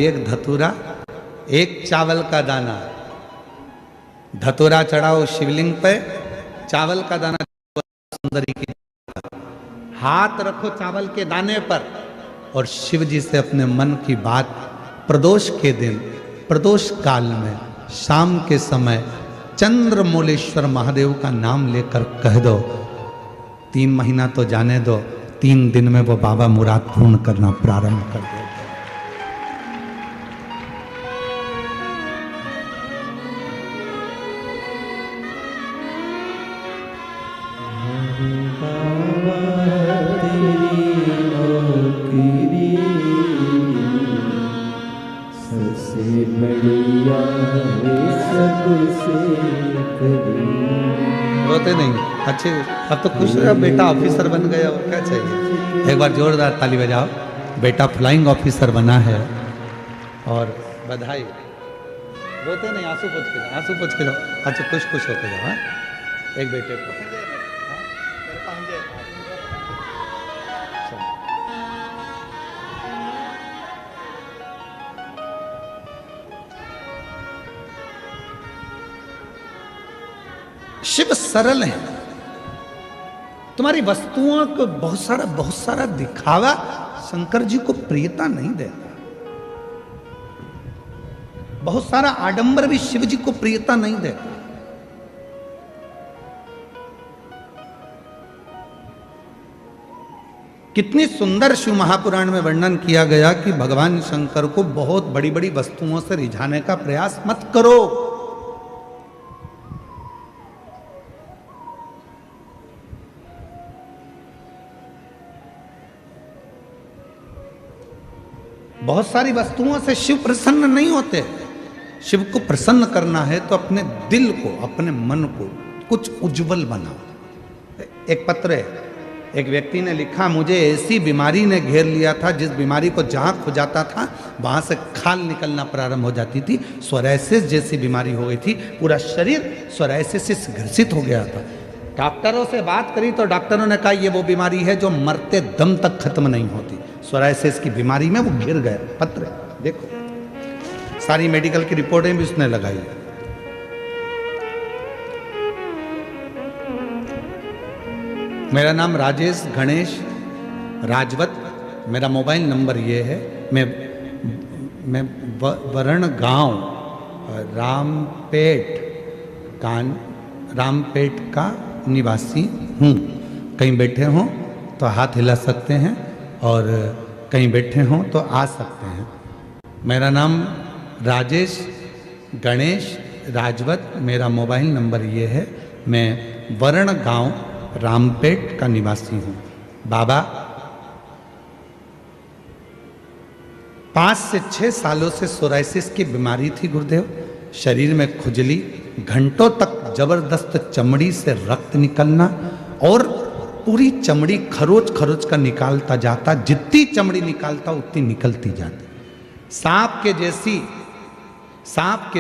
एक धतूरा, एक चावल का दाना। धतूरा चढ़ाओ शिवलिंग पे, चावल का दाना सुंदरी की। हाथ रखो चावल के दाने पर और शिव जी से अपने मन की बात प्रदोष के दिन, प्रदोष काल में, शाम के समय चंद्रमौलेश्वर महादेव का नाम लेकर कह दो। 3 महीना तो जाने दो, 3 दिन में वो बाबा मुराद पूर्ण करना प्रारंभ कर दे। रोते नहीं, अच्छे। अब तो खुश हो, बेटा ऑफिसर बन गया, और क्या चाहिए। एक बार जोरदार ताली बजाओ। बेटा फ्लाइंग ऑफिसर बना है, और बधाई। रोते नहीं, आंसू पोंछ के जाओ, आंसू पोंछ के जाओ। अच्छा, खुश होके जाओ। हाँ, एक बेटे को शिव सरल है। तुम्हारी वस्तुओं को बहुत सारा दिखावा शंकर जी को प्रियता नहीं देता। बहुत सारा आडंबर भी शिव जी को प्रियता नहीं देता। कितनी सुंदर शिव महापुराण में वर्णन किया गया कि भगवान शंकर को बहुत बड़ी बड़ी वस्तुओं से रिझाने का प्रयास मत करो। बहुत सारी वस्तुओं से शिव प्रसन्न नहीं होते। शिव को प्रसन्न करना है तो अपने दिल को, अपने मन को कुछ उज्जवल बनाओ। एक पत्र है, एक व्यक्ति ने लिखा, मुझे ऐसी बीमारी ने घेर लिया था जिस बीमारी को जहाँ खुजाता था वहाँ से खाल निकलना प्रारंभ हो जाती थी। सोरायसिस जैसी बीमारी हो गई थी, पूरा शरीर सोरायसिस से ग्रसित हो गया था। डॉक्टरों से बात करी तो डॉक्टरों ने कहा ये वो बीमारी है जो मरते दम तक खत्म नहीं होती। सोरायसिस की बीमारी में वो गिर गए। पत्र देखो, सारी मेडिकल की रिपोर्टें भी उसने लगाई। मेरा नाम राजेश गणेश राजवत, मेरा मोबाइल नंबर ये है। मैं वरण गांव रामपेट का निवासी हूँ। कहीं बैठे हों तो हाथ हिला सकते हैं, और कहीं बैठे हों तो आ सकते हैं। मेरा नाम राजेश गणेश राजवत, मेरा मोबाइल नंबर ये है। मैं वरण गांव रामपेट का निवासी हूँ। बाबा 5 से 6 सालों से सोरायसिस की बीमारी थी गुरुदेव। शरीर में खुजली, घंटों तक जबरदस्त चमड़ी से रक्त निकलना, और पूरी चमड़ी खरोच खरोच का निकालता जाता। जितनी चमड़ी निकालता उतनी निकलती जाती। सांप के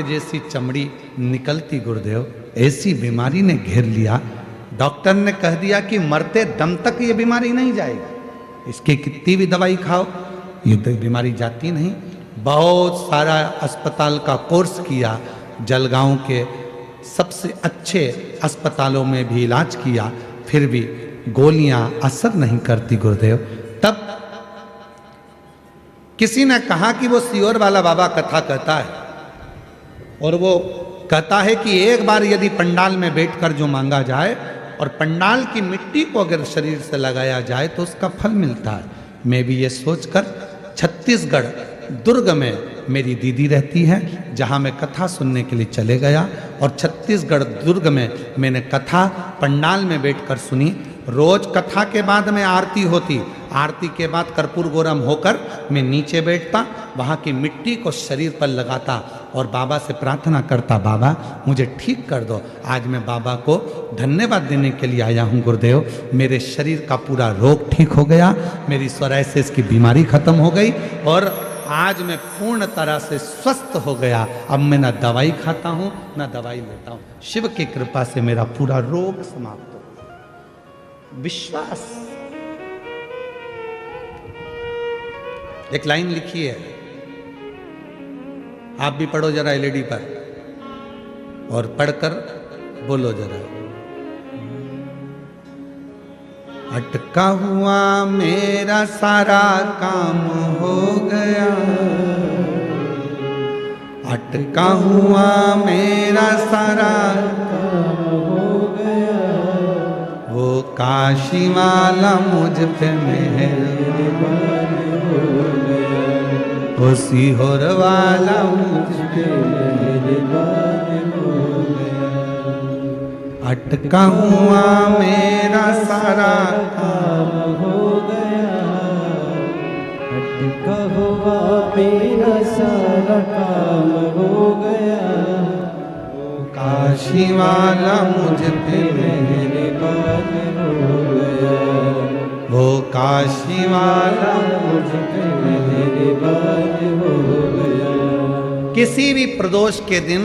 जैसी चमड़ी निकलती गुरुदेव। ऐसी बीमारी ने घेर लिया। डॉक्टर ने कह दिया कि मरते दम तक ये बीमारी नहीं जाएगी, इसकी कितनी भी दवाई खाओ ये तो बीमारी जाती नहीं। बहुत सारा अस्पताल का कोर्स किया, जलगांव के सबसे अच्छे अस्पतालों में भी इलाज किया, फिर भी गोलियां असर नहीं करती गुरुदेव। तब किसी ने कहा कि वो सियोर वाला बाबा कथा कहता है, और वो कहता है कि एक बार यदि पंडाल में बैठकर जो मांगा जाए और पंडाल की मिट्टी को अगर शरीर से लगाया जाए तो उसका फल मिलता है। मैं भी ये सोचकर छत्तीसगढ़ दुर्ग में मेरी दीदी रहती है, जहाँ मैं कथा सुनने के लिए चले गया, और छत्तीसगढ़ दुर्ग में मैंने कथा पंडाल में बैठकर सुनी। रोज कथा के बाद में आरती होती, आरती के बाद कर्पूर गौरम होकर मैं नीचे बैठता, वहाँ की मिट्टी को शरीर पर लगाता और बाबा से प्रार्थना करता, बाबा मुझे ठीक कर दो। आज मैं बाबा को धन्यवाद देने के लिए आया हूँ गुरुदेव। मेरे शरीर का पूरा रोग ठीक हो गया, मेरी सोरायसिस की बीमारी खत्म हो गई, और आज मैं पूर्ण तरह से स्वस्थ हो गया। अब मैं ना दवाई खाता हूँ ना दवाई लेता हूँ। शिव की कृपा से मेरा पूरा रोग समाप्त हो गया। विश्वास। एक लाइन लिखी है, आप भी पढ़ो जरा एलईडी पर और पढ़कर बोलो जरा। अटका हुआ मेरा सारा काम हो गया, अटका हुआ मेरा सारा काम हो गया, वो काशी वाला मुझ पे मेहरबान हो गया, वो सीहोर वाला मुझ पे मेहरबान हो गया। अटका हुआ मेरा सारा काम हो गया, अटका हुआ मेरा सारा काम हो गया, काशी वाला मुझ पे मेहरबान हो गया, वो काशी वाला मुझ पे मेहरबान हो गया। किसी भी प्रदोष के दिन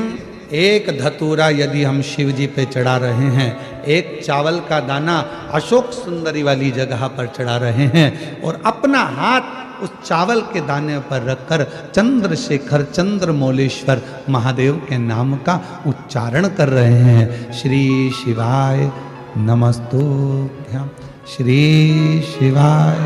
एक धतूरा यदि हम शिव जी पे चढ़ा रहे हैं, एक चावल का दाना अशोक सुंदरी वाली जगह पर चढ़ा रहे हैं और अपना हाथ उस चावल के दाने पर रखकर चंद्रशेखर चंद्रमौलेश्वर महादेव के नाम का उच्चारण कर रहे हैं। श्री शिवाय नमस्तुभ्यं, श्री शिवाय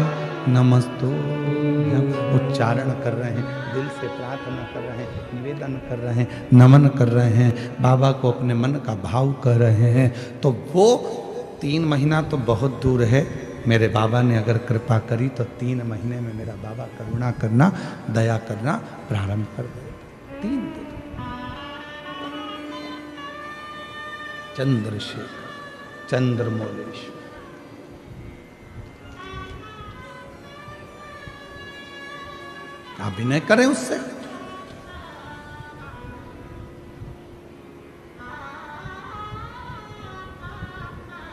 नमस्तुभ्यं उच्चारण कर रहे हैं, दिल से प्रार्थना कर रहे हैं, निवेदन कर रहे हैं, नमन कर रहे हैं, बाबा को अपने मन का भाव कर रहे हैं। तो वो 3 महीना तो बहुत दूर है, मेरे बाबा ने अगर कृपा करी तो 3 महीने में मेरा बाबा करुणा करना, दया करना प्रारंभ कर दे। 3 दिन चंद्रशेखर चंद्रमौलेश्वर। अभिनय करें उससे।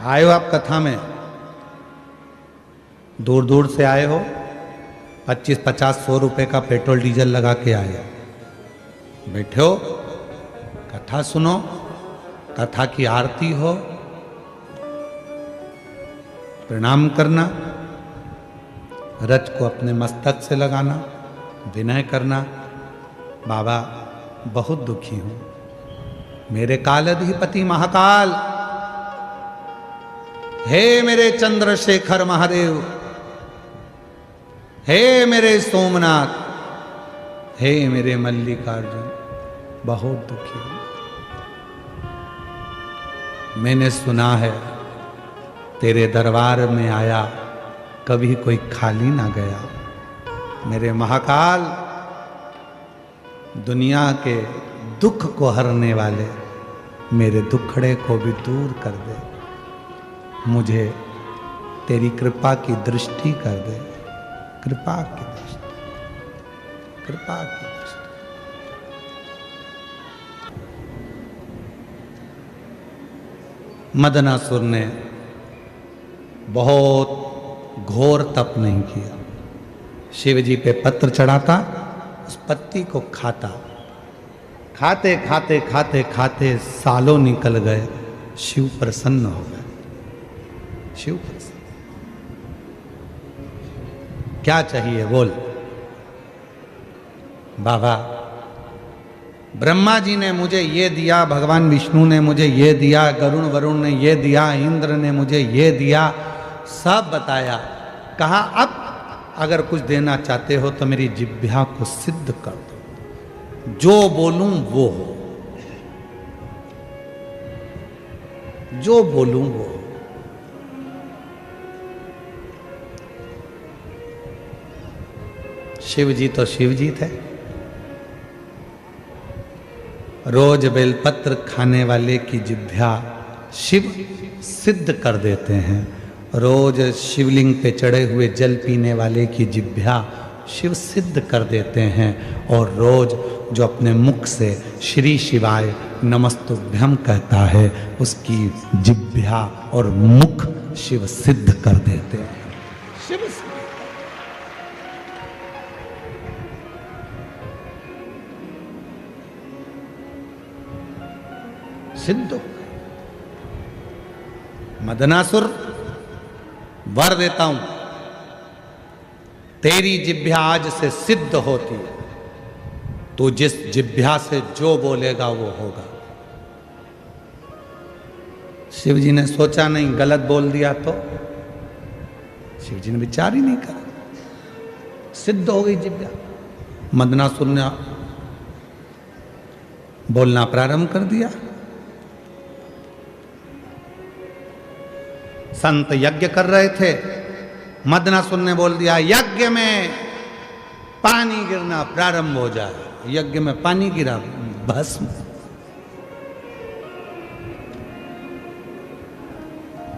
आए हो आप कथा में, दूर दूर से आए हो, 25, 50, 100 रुपए का पेट्रोल डीजल लगा के आए, बैठे हो, कथा सुनो, कथा की आरती हो, प्रणाम करना, रज को अपने मस्तक से लगाना, विनय करना, बाबा बहुत दुखी हूं, मेरे कालाधिपति महाकाल, हे मेरे चंद्रशेखर महादेव, हे मेरे सोमनाथ, हे मेरे मल्लिकार्जुन, बहुत दुखी हूं। मैंने सुना है तेरे दरबार में आया कभी कोई खाली ना गया। मेरे महाकाल, दुनिया के दुख को हरने वाले मेरे दुखड़े को भी दूर कर दे, मुझे तेरी कृपा की दृष्टि कर दे, कृपा की दृष्टि, कृपा की दृष्टि। मदनासुर ने बहुत घोर तप नहीं किया, शिव जी पे पत्र चढ़ाता, उस पत्ती को खाता, खाते खाते खाते खाते सालों निकल गए, शिव प्रसन्न हो गए, शिव प्रसन्न। क्या चाहिए बोल। बाबा ब्रह्मा जी ने मुझे ये दिया, भगवान विष्णु ने मुझे ये दिया, गरुण वरुण ने ये दिया, इंद्र ने मुझे ये दिया, सब बताया। कहा अब अगर कुछ देना चाहते हो तो मेरी जिह्वा को सिद्ध कर दो, जो बोलूं वो हो, जो बोलूं वो हो। शिव जी तो शिव जी थे, रोज बेलपत्र खाने वाले की जिह्वा शिव सिद्ध कर देते हैं, रोज शिवलिंग पे चढ़े हुए जल पीने वाले की जिह्वा शिव सिद्ध कर देते हैं, और रोज जो अपने मुख से श्री शिवाय नमस्तुभ्यम कहता है उसकी जिह्वा और मुख शिव सिद्ध कर देते हैं। शिव सिद्ध। मदनासुर वर देता हूं, तेरी जिह्वा आज से सिद्ध होती है। तो जिस जिह्वा से जो बोलेगा वो होगा। शिव जी ने सोचा नहीं गलत बोल दिया तो, शिव जी ने विचार ही नहीं करा, सिद्ध हो गई जिह्वा। मदनासुर ने बोलना प्रारंभ कर दिया। संत यज्ञ कर रहे थे, मदनासुर ने बोल दिया यज्ञ में पानी गिरना प्रारंभ हो जाए। यज्ञ में पानी गिरा, भस्म।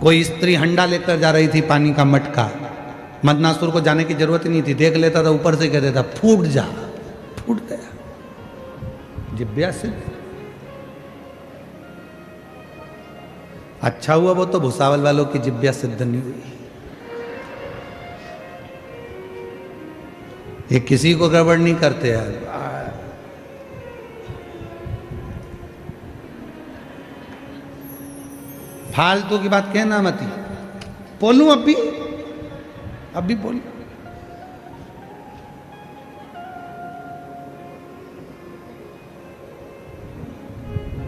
कोई स्त्री हंडा लेकर जा रही थी पानी का मटका, मदनासुर को जाने की जरूरत ही नहीं थी, देख लेता था, ऊपर से कह देता फूट जा, फूट गया। जिह्वा से अच्छा हुआ वो तो भुसावल वालों की जिह्वा सिद्ध नहीं हुई। ये किसी को गड़बड़ नहीं करते यार। फालतू की बात कहना मत। बोलूं अभी बोलूं।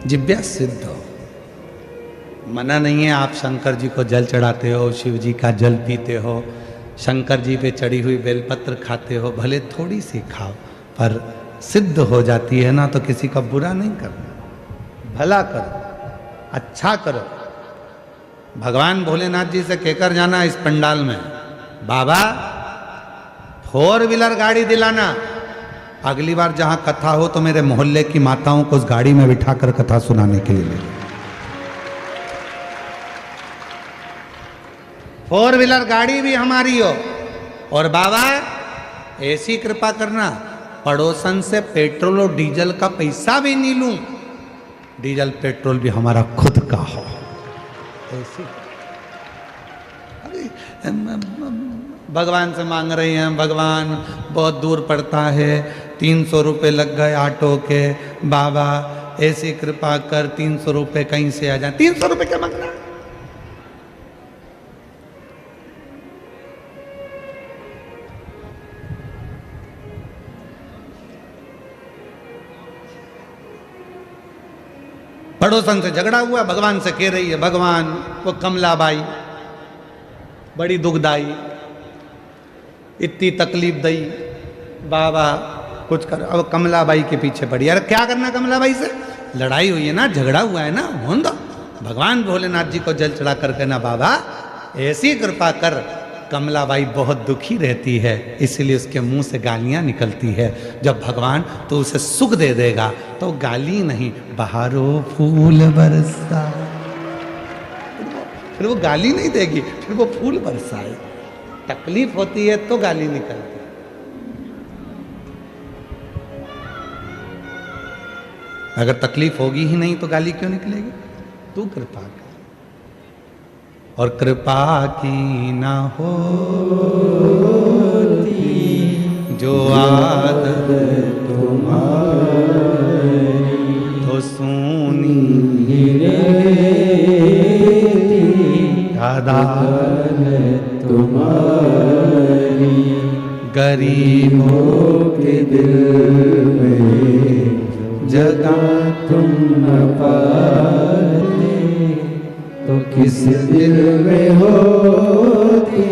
जिह्वा सिद्ध हो, मना नहीं है। आप शंकर जी को जल चढ़ाते हो, शिव जी का जल पीते हो, शंकर जी पे चढ़ी हुई बेलपत्र खाते हो, भले थोड़ी सी खाओ, पर सिद्ध हो जाती है ना, तो किसी का बुरा नहीं करना, भला करो, अच्छा करो। भगवान भोलेनाथ जी से कहकर जाना इस पंडाल में, बाबा 4 व्हीलर गाड़ी दिलाना, अगली बार जहां कथा हो तो मेरे मोहल्ले की माताओं को उस गाड़ी में बिठाकर कथा सुनाने के लिए ले। 4 व्हीलर गाड़ी भी हमारी हो। और बाबा ऐसी कृपा करना, पड़ोसन से पेट्रोल और डीजल का पैसा भी नहीं लूं, डीजल पेट्रोल भी हमारा खुद का हो। ऐसी भगवान से मांग रही हैं, भगवान बहुत दूर पड़ता है, 300 रुपये लग गए ऑटो के, बाबा ऐसी कृपा कर 300 रुपये कहीं से आ जाए। 300 रुपये क्या मांगना? पड़ोसन से झगड़ा हुआ, भगवान से कह रही है, भगवान वो कमलाबाई बड़ी दुखदाई, इतनी तकलीफ दई, बाबा कुछ कर। अब कमलाबाई के पीछे पड़ी। अरे क्या करना कमलाबाई से? लड़ाई हुई है ना, झगड़ा हुआ है ना, होने दो। भगवान भोलेनाथ जी को जल चढ़ा कर कहना, बाबा ऐसी कृपा कर। कमलाबाई बहुत दुखी रहती है, इसलिए उसके मुंह से गालियां निकलती है। जब भगवान तो उसे सुख दे देगा तो गाली नहीं, बहारो फूल बरसा, फिर वो गाली नहीं देगी, फिर वो फूल बरसाए। तकलीफ होती है तो गाली निकलती है। अगर तकलीफ होगी ही नहीं तो गाली क्यों निकलेगी? तू कृपा कर। और कृपा की ना होती जो आदत तुम्हारी, तो सुनी अदालत तुम्हारी, गरीबों के दिल में जगह तुम न पाते, तो किस दिल में होती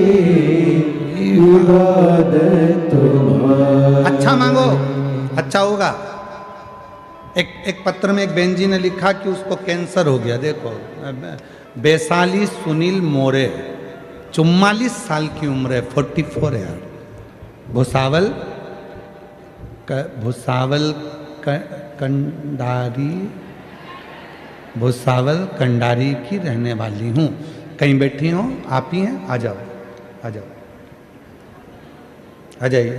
इबादत तुम्हारी। अच्छा मांगो, अच्छा होगा। एक पत्र में एक बहन जी ने लिखा कि उसको कैंसर हो गया। देखो, वैशाली सुनील मोरे, 44 साल की उम्र है, 44 है यार। भुसावल कंडारी की रहने वाली हूँ। कहीं बैठी हो आप ही हैं? आ जाओ, आ जाओ, आ जाइए।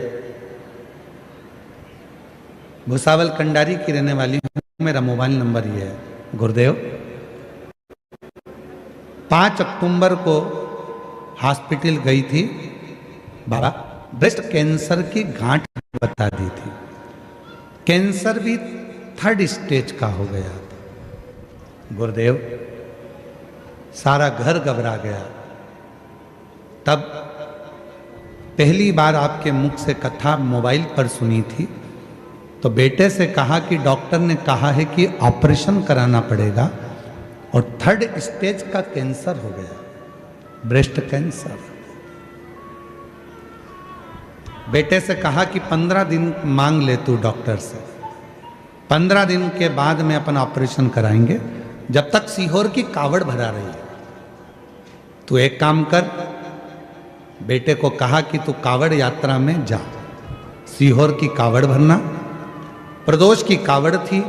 भुसावल कंडारी की रहने वाली हूँ। मेरा मोबाइल नंबर ये है। गुरुदेव 5 अक्टूबर को हॉस्पिटल गई थी, बाबा ब्रेस्ट कैंसर की गांठ बता दी थी। कैंसर भी 3rd स्टेज का हो गया था। गुरुदेव सारा घर घबरा गया। तब पहली बार आपके मुख से कथा मोबाइल पर सुनी थी। तो बेटे से कहा कि डॉक्टर ने कहा है कि ऑपरेशन कराना पड़ेगा और 3rd स्टेज का कैंसर हो गया, ब्रेस्ट कैंसर। बेटे से कहा कि 15 दिन मांग ले तू डॉक्टर से, 15 दिन के बाद में अपन ऑपरेशन कराएंगे, जब तक सीहोर की कावड़ भरा रही है। तू एक काम कर, बेटे को कहा कि तू कावड़ यात्रा में जा, सीहोर की कावड़ भरना। प्रदोष की कावड़ थी,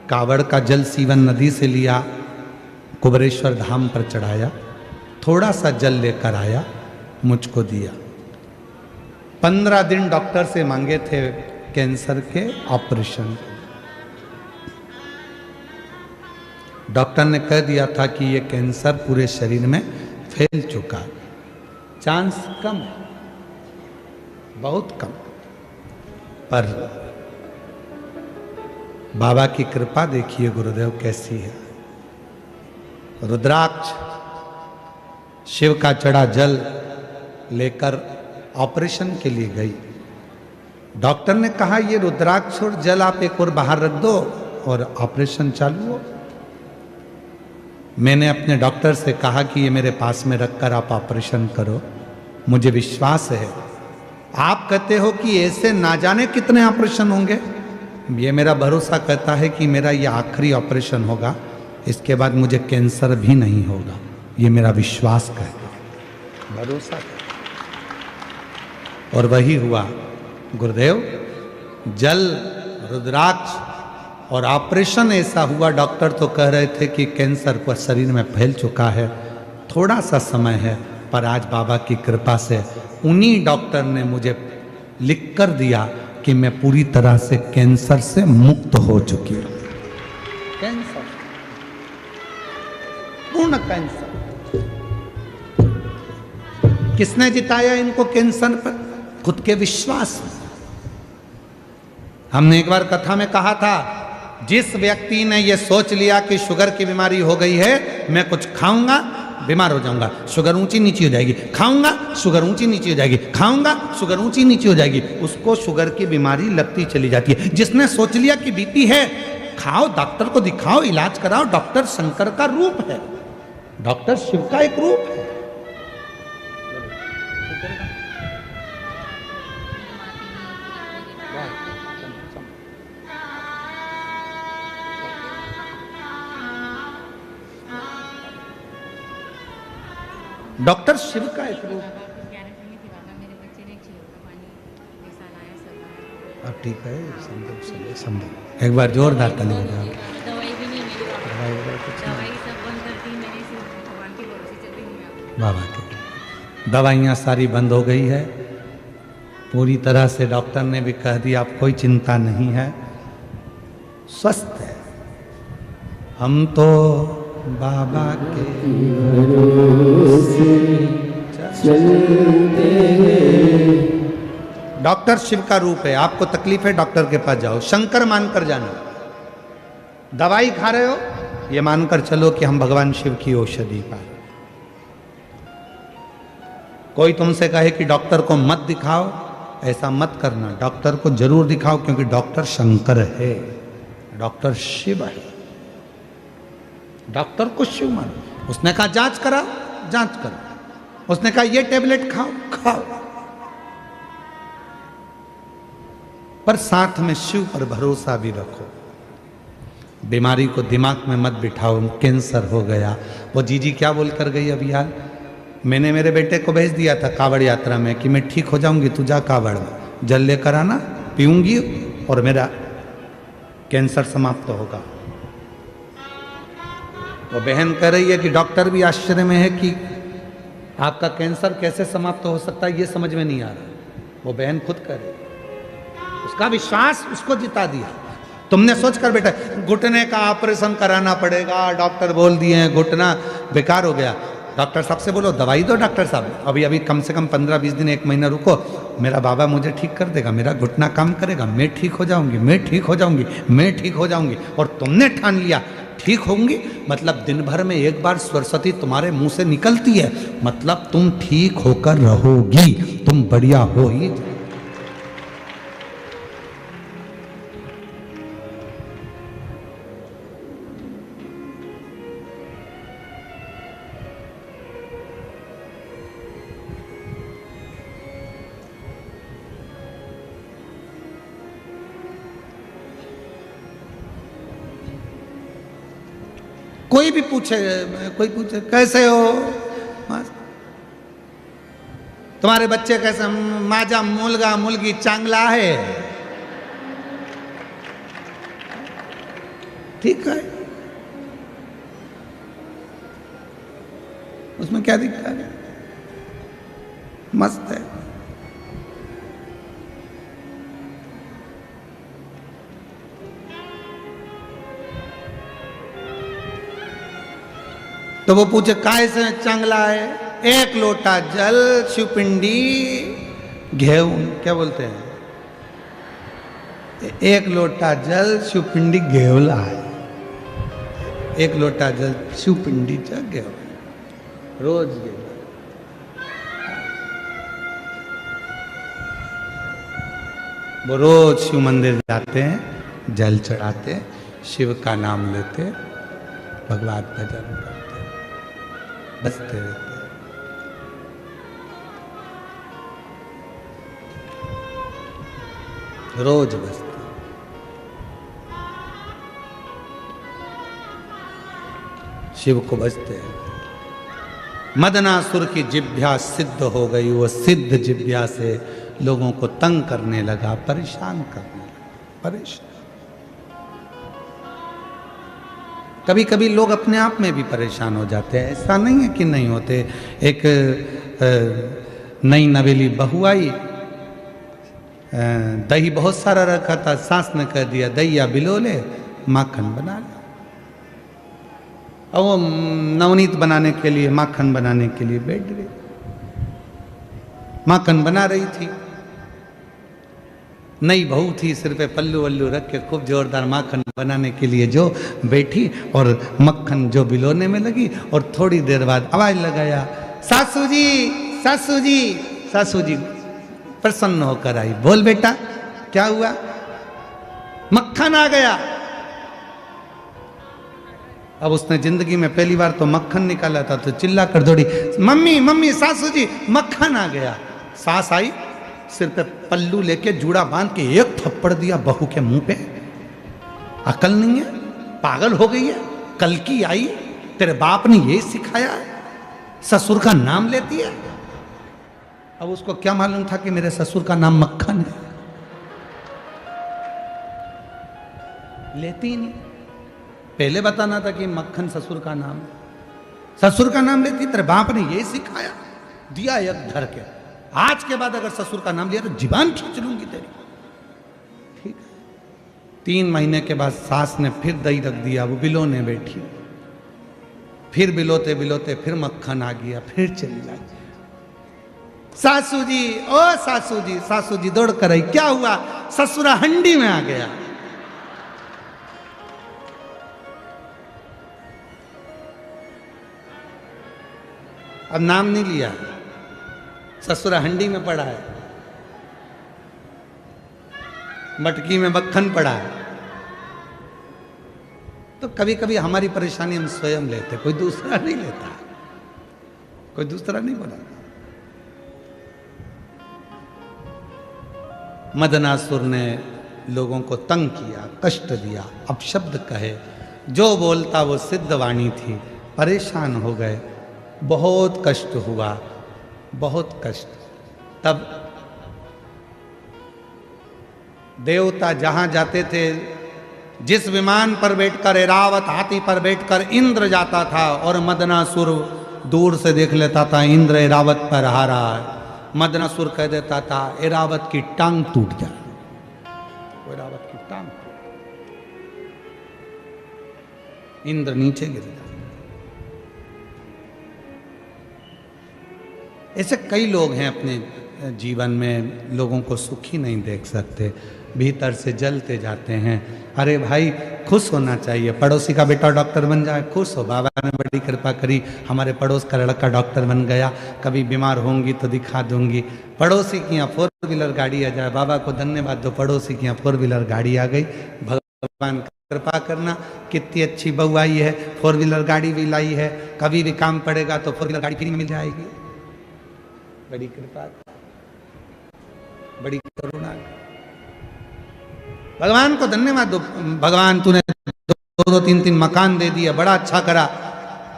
कावड़ का जल सीवन नदी से लिया, कुबरेश्वर धाम पर चढ़ाया, थोड़ा सा जल लेकर आया, मुझको दिया। 15 दिन डॉक्टर से मांगे थे कैंसर के ऑपरेशन। डॉक्टर ने कह दिया था कि ये कैंसर पूरे शरीर में फैल चुका है, चांस कम है, बहुत कम। पर बाबा की कृपा देखिए गुरुदेव कैसी है। रुद्राक्ष, शिव का चढ़ा जल लेकर ऑपरेशन के लिए गई। डॉक्टर ने कहा ये रुद्राक्ष और जल आप एक और बाहर रख दो और ऑपरेशन चालू हो। मैंने अपने डॉक्टर से कहा कि ये मेरे पास में रखकर आप ऑपरेशन करो, मुझे विश्वास है। आप कहते हो कि ऐसे ना जाने कितने ऑपरेशन होंगे, ये मेरा भरोसा कहता है कि मेरा ये आखिरी ऑपरेशन होगा, इसके बाद मुझे कैंसर भी नहीं होगा, ये मेरा विश्वास कहता है, भरोसा कहता। और वही हुआ गुरुदेव, जल, रुद्राक्ष और ऑपरेशन ऐसा हुआ। डॉक्टर तो कह रहे थे कि कैंसर पर शरीर में फैल चुका है, थोड़ा सा समय है, पर आज बाबा की कृपा से उन्हीं डॉक्टर ने मुझे लिख कर दिया कि मैं पूरी तरह से कैंसर से मुक्त हो चुकी हूँ। कैंसर, पूर्ण कैंसर। किसने जिताया इनको कैंसर पर? खुद के विश्वास। हमने एक बार कथा में कहा था, जिस व्यक्ति ने यह सोच लिया कि शुगर की बीमारी हो गई है, मैं कुछ खाऊंगा बीमार हो जाऊंगा, शुगर ऊंची नीची हो जाएगी, खाऊंगा शुगर ऊंची नीची हो जाएगी, खाऊंगा शुगर ऊंची नीची हो जाएगी, उसको शुगर की बीमारी लगती चली जाती है। जिसने सोच लिया कि बीपी है, खाओ, डॉक्टर को दिखाओ, इलाज कराओ, डॉक्टर शंकर का रूप है, डॉक्टर शिव का एक रूप है। डॉक्टर शिव का एक रूप। अब ठीक है, संभव एक बार जोरदार ताली बजाओ। बाबा के दवाइयाँ सारी बंद हो गई है पूरी तरह से। डॉक्टर ने भी कह दिया अब कोई चिंता नहीं है, स्वस्थ है। हम तो बाबा के भरोसे चलते हैं। डॉक्टर शिव का रूप है। आपको तकलीफ है, डॉक्टर के पास जाओ, शंकर मानकर जाना। दवाई खा रहे हो, ये मानकर चलो कि हम भगवान शिव की औषधि पा। कोई तुमसे कहे कि डॉक्टर को मत दिखाओ, ऐसा मत करना, डॉक्टर को जरूर दिखाओ, क्योंकि डॉक्टर शंकर है, डॉक्टर शिव है। डॉक्टर को शिव मानो। उसने कहा जांच कराओ, जांच करो। उसने कहा ये टेबलेट खाओ, खाओ, पर साथ में शिव पर भरोसा भी रखो। बीमारी को दिमाग में मत बिठाओ। कैंसर हो गया, वो जीजी क्या बोल कर गई अभी यार, मैंने मेरे बेटे को भेज दिया था कावड़ यात्रा में कि मैं ठीक हो जाऊंगी, तू जा कावड़ में जल लेकर आना, पीऊंगी और मेरा कैंसर समाप्त होगा। वो बहन कह रही है कि डॉक्टर भी आश्चर्य में है कि आपका कैंसर कैसे समाप्त हो सकता है, ये समझ में नहीं आ रहा। वो बहन खुद कह रही, उसका विश्वास उसको जिता दिया। तुमने सोच कर बेटा घुटने का ऑपरेशन कराना पड़ेगा, डॉक्टर बोल दिए हैं घुटना बेकार हो गया। डॉक्टर साहब से बोलो दवाई दो, डॉक्टर साहब अभी अभी कम से कम 15-20 दिन 1 महीना रुको, मेरा बाबा मुझे ठीक कर देगा, मेरा घुटना काम करेगा, मैं ठीक हो जाऊंगी, मैं ठीक हो जाऊंगी, मैं ठीक हो जाऊंगी। और तुमने ठान लिया ठीक होंगी, मतलब दिन भर में एक बार सरस्वती तुम्हारे मुंह से निकलती है, मतलब तुम ठीक होकर रहोगी, तुम बढ़िया हो ही। कोई भी पूछे, कोई पूछे कैसे हो, तुम्हारे बच्चे कैसे, माझा मुलगा मुलगी चांगला है, ठीक है, उसमें क्या दिक्कत है, मस्त है। तो वो पूछे काय से चांगला है, एक लोटा जल शिवपिंडी घेऊन, क्या बोलते हैं, एक लोटा जल शिवपिंडी घेवला है, एक लोटा जल शिवपिंडी चा घेवला, रोज घेवला। वो रोज शिव मंदिर जाते हैं, जल चढ़ाते हैं, शिव का नाम लेते, भगवान भजन करते, बसते रहते, रोज बसते। शिव को बसते हैं। मदनासुर की जिभ्या सिद्ध हो गई, वो सिद्ध जिभ्या से लोगों को तंग करने लगा, परेशान करने लगा, परेशान। कभी कभी लोग अपने आप में भी परेशान हो जाते हैं, ऐसा नहीं है कि नहीं होते। एक नई नवेली बहू आई, दही बहुत सारा रखा था, सास ने कह दिया दैया बिलोले माखन बना ले। और वो नवनीत बनाने के लिए, माखन बनाने के लिए बैठ गई, माखन बना रही थी। नई बहू थी, सिर पे पल्लू वल्लू रख के खूब जोरदार माखन बनाने के लिए जो बैठी और मक्खन जो बिलोने में लगी, और थोड़ी देर बाद आवाज लगाया, सासू जी सासू जी सासू जी। प्रसन्न होकर आई, बोल बेटा क्या हुआ, मक्खन आ गया। अब उसने जिंदगी में पहली बार तो मक्खन निकाला था, तो चिल्ला कर दौड़ी, मम्मी मम्मी सासू जी मक्खन आ गया। सास आई, सिर पे पल्लू लेके जूड़ा बांध के एक थप्पड़ दिया बहू के मुंह पे। अकल नहीं है, पागल हो गई है, कल की आई, तेरे बाप ने यही सिखाया है, ससुर का नाम लेती है। अब उसको क्या मालूम था कि मेरे ससुर का नाम मक्खन है, लेती ही नहीं। पहले बताना था कि मक्खन ससुर का नाम है, ससुर का नाम लेती, तेरे बाप ने यही सिखाया, दिया एक धर के। आज के बाद अगर ससुर का नाम लिया तो जीवान खींच लूंगी तेरी, ठीक है। 3 महीने के बाद सास ने फिर दही रख दिया, वो बिलोने बैठी, फिर बिलोते बिलोते फिर मक्खन आ गया, फिर चली जाए, सासू जी ओ सासू जी। सासू जी दौड़ कर आई, क्या हुआ, ससुरा हंडी में आ गया। अब नाम नहीं लिया, ससुरा हंडी में पड़ा है, मटकी में मक्खन पड़ा है। तो कभी कभी हमारी परेशानी हम स्वयं लेते, कोई दूसरा नहीं लेता, कोई दूसरा नहीं बोला। मदनासुर ने लोगों को तंग किया, कष्ट दिया, अपशब्द कहे, जो बोलता वो सिद्ध वाणी थी, परेशान हो गए, बहुत कष्ट हुआ, बहुत कष्ट। तब देवता जहां जाते थे, जिस विमान पर बैठकर, ऐरावत हाथी पर बैठकर इंद्र जाता था और मदनासुर दूर से देख लेता था इंद्र ऐरावत पर आ रहा है, मदनासुर कह देता था ऐरावत की टांग टूट जाए, ऐरावत की टांग टूट, इंद्र नीचे गिर जाए। ऐसे कई लोग हैं अपने जीवन में, लोगों को सुखी नहीं देख सकते, भीतर से जलते जाते हैं। अरे भाई खुश होना चाहिए, पड़ोसी का बेटा डॉक्टर बन जाए, खुश हो, बाबा ने बड़ी कृपा करी, हमारे पड़ोस का लड़का डॉक्टर बन गया, कभी बीमार होंगी तो दिखा दूंगी। पड़ोसी की यहाँ 4 व्हीलर गाड़ी आ जाए, बाबा को धन्यवाद दो, पड़ोसी की यहाँ 4 व्हीलर गाड़ी आ गई, भगवान कृपा करना, कितनी अच्छी बहू आई है, 4 व्हीलर गाड़ी भी लाई है, कभी भी काम पड़ेगा तो 4 व्हीलर गाड़ी फ्री में मिल जाएगी। बड़ी कृपा, बड़ी करुणा, भगवान को धन्यवाद दो, भगवान तूने दो तीन तीन मकान दे दिए, बड़ा अच्छा करा।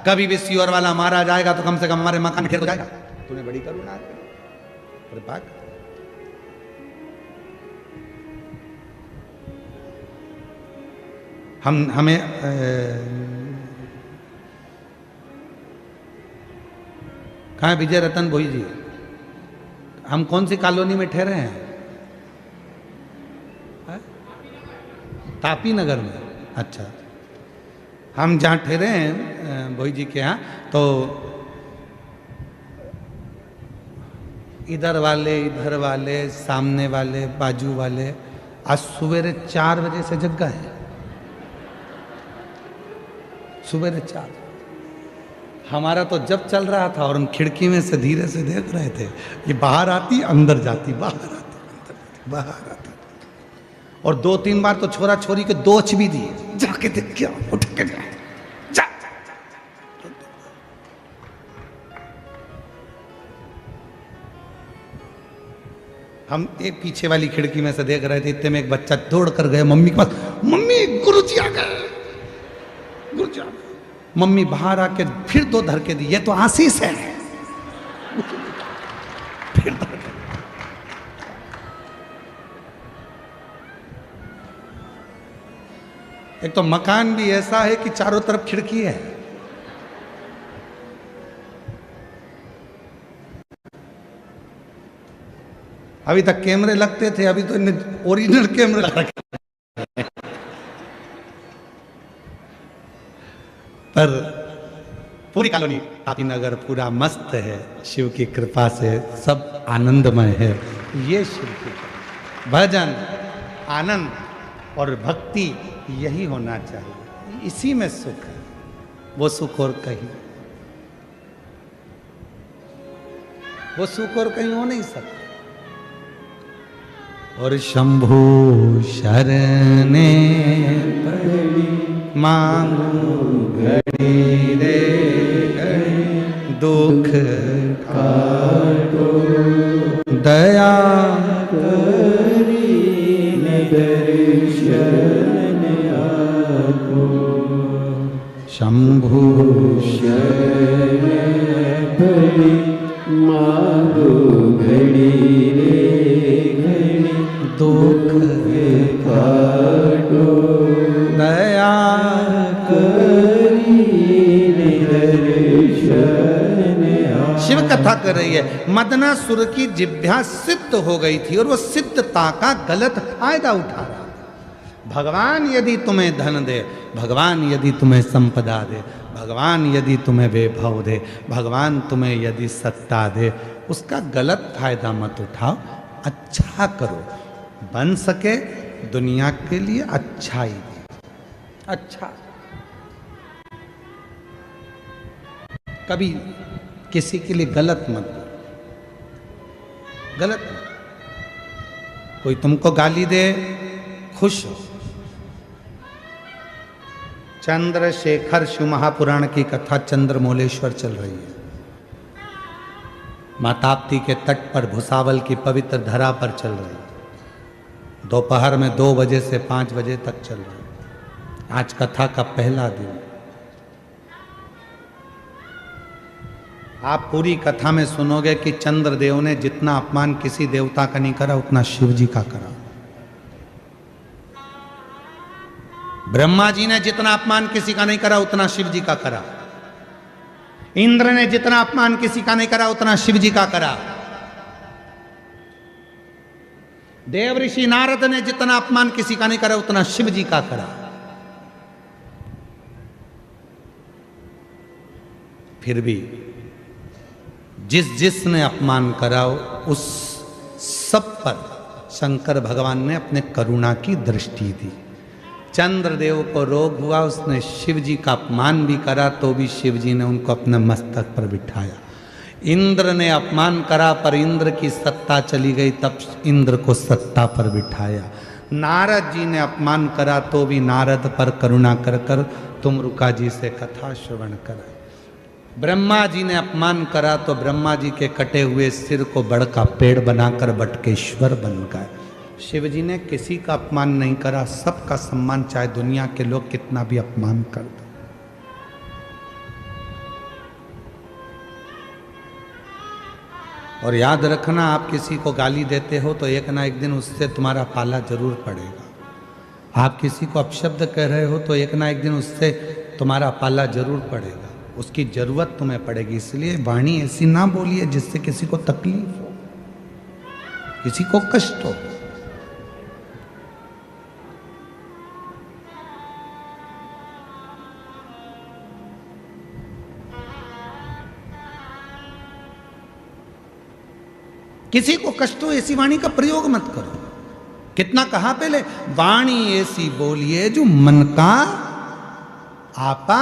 कभी भी सियोर वाला मारा जाएगा तो कम से कम हमारे मकान खेत हो जाएगा। तूने बड़ी करुणा कृपा। हमें कहाँ विजय रतन भोई जी, हम कौन सी कॉलोनी में ठहरे हैं? तापी नगर में। अच्छा, हम जहाँ ठहरे हैं भोई जी के यहाँ, तो इधर वाले सामने वाले बाजू वाले आज सवेरे 4 बजे से जग गए। सवेरे 4। हमारा तो जब चल रहा था और हम खिड़की में से धीरे से देख रहे थे, ये बाहर आती अंदर जाती, बाहर आती अंदर जाती, बाहर आती। और 2-3 बार तो छोरा छोरी के दोच भी दिए, जाके देख क्या उठ के जा। हम एक पीछे वाली खिड़की में से देख रहे थे, इतने में एक बच्चा दौड़ कर गया मम्मी के पास, मम्मी गुरुजी आ गए, गुरुजी आ गए। मम्मी बाहर आके फिर 2 धर के दी, ये तो आशीष है। फिर एक तो मकान भी ऐसा है कि चारों तरफ खिड़की है। अभी तक कैमरे लगते थे, अभी तो ओरिजिनल कैमरे लगा रखे। पर पूरी कॉलोनी तापी नगर पूरा मस्त है, शिव की कृपा से सब आनंदमय है। ये शिव की भजन, आनंद और भक्ति, यही होना चाहिए। इसी में सुख है, वो सुख और कहीं, वो सुख और कहीं हो नहीं सकता। और शंभु शरणे पड़ी मांगू घड़ी रे घड़ी, दुख काटो दया करी दर्शन आपो। शंभु शरणे पड़ी मांगू घड़ी रे दुख काटो दया करी दर्शन। शिव कथा कर रही है, मदनासुर की जिह्वा सिद्ध हो गई थी और वो सिद्धता का गलत फायदा उठा रहा। भगवान यदि तुम्हें धन दे, भगवान यदि तुम्हें संपदा दे, भगवान यदि तुम्हें वैभव दे, भगवान तुम्हें यदि सत्ता दे, उसका गलत फायदा मत उठाओ। अच्छा करो, बन सके दुनिया के लिए अच्छा ही अच्छा। कभी किसी के लिए गलत मत दो, गलत मत। कोई तुमको गाली दे, खुश हो। चंद्रशेखर शिव महापुराण की कथा चंद्रमौलेश्वर चल रही है। मां ताप्ती के तट पर भुसावल की पवित्र धरा पर चल रही है। दोपहर में 2 बजे से 5 बजे तक चल रही है। आज कथा का पहला दिन। आप पूरी कथा में सुनोगे कि चंद्रदेव ने जितना अपमान किसी देवता का नहीं करा, उतना शिव जी का करा। ब्रह्मा जी ने जितना अपमान किसी का नहीं करा, उतना शिव जी का करा। इंद्र ने जितना अपमान किसी का नहीं करा, उतना शिव जी का करा। देव ऋषि नारद ने जितना अपमान किसी का नहीं करा, उतना शिव जी का करा। फिर भी जिसने अपमान करा, उस सब पर शंकर भगवान ने अपने करुणा की दृष्टि दी। चंद्रदेव को रोग हुआ, उसने शिव जी का अपमान भी करा, तो भी शिव जी ने उनको अपने मस्तक पर बिठाया। इंद्र ने अपमान करा, पर इंद्र की सत्ता चली गई, तब इंद्र को सत्ता पर बिठाया। नारद जी ने अपमान करा, तो भी नारद पर करुणा कर कर तुमरुका जी से कथा श्रवण करा। ब्रह्मा जी ने अपमान करा, तो ब्रह्मा जी के कटे हुए सिर को बड़ का पेड़ बनाकर बटकेश्वर बन गए। शिव जी ने किसी का अपमान नहीं करा, सबका सम्मान, चाहे दुनिया के लोग कितना भी अपमान कर दो। और याद रखना, आप किसी को गाली देते हो तो एक ना एक दिन उससे तुम्हारा पाला जरूर पड़ेगा। आप किसी को अपशब्द कह रहे हो तो एक ना एक दिन उससे तुम्हारा पाला जरूर पड़ेगा, उसकी जरूरत तुम्हें पड़ेगी। इसलिए वाणी ऐसी ना बोलिए जिससे किसी को तकलीफ हो, किसी को कष्ट हो। किसी को कष्ट हो ऐसी वाणी का प्रयोग मत करो। कितना कहा पहले, वाणी ऐसी बोलिए जो मन का आपा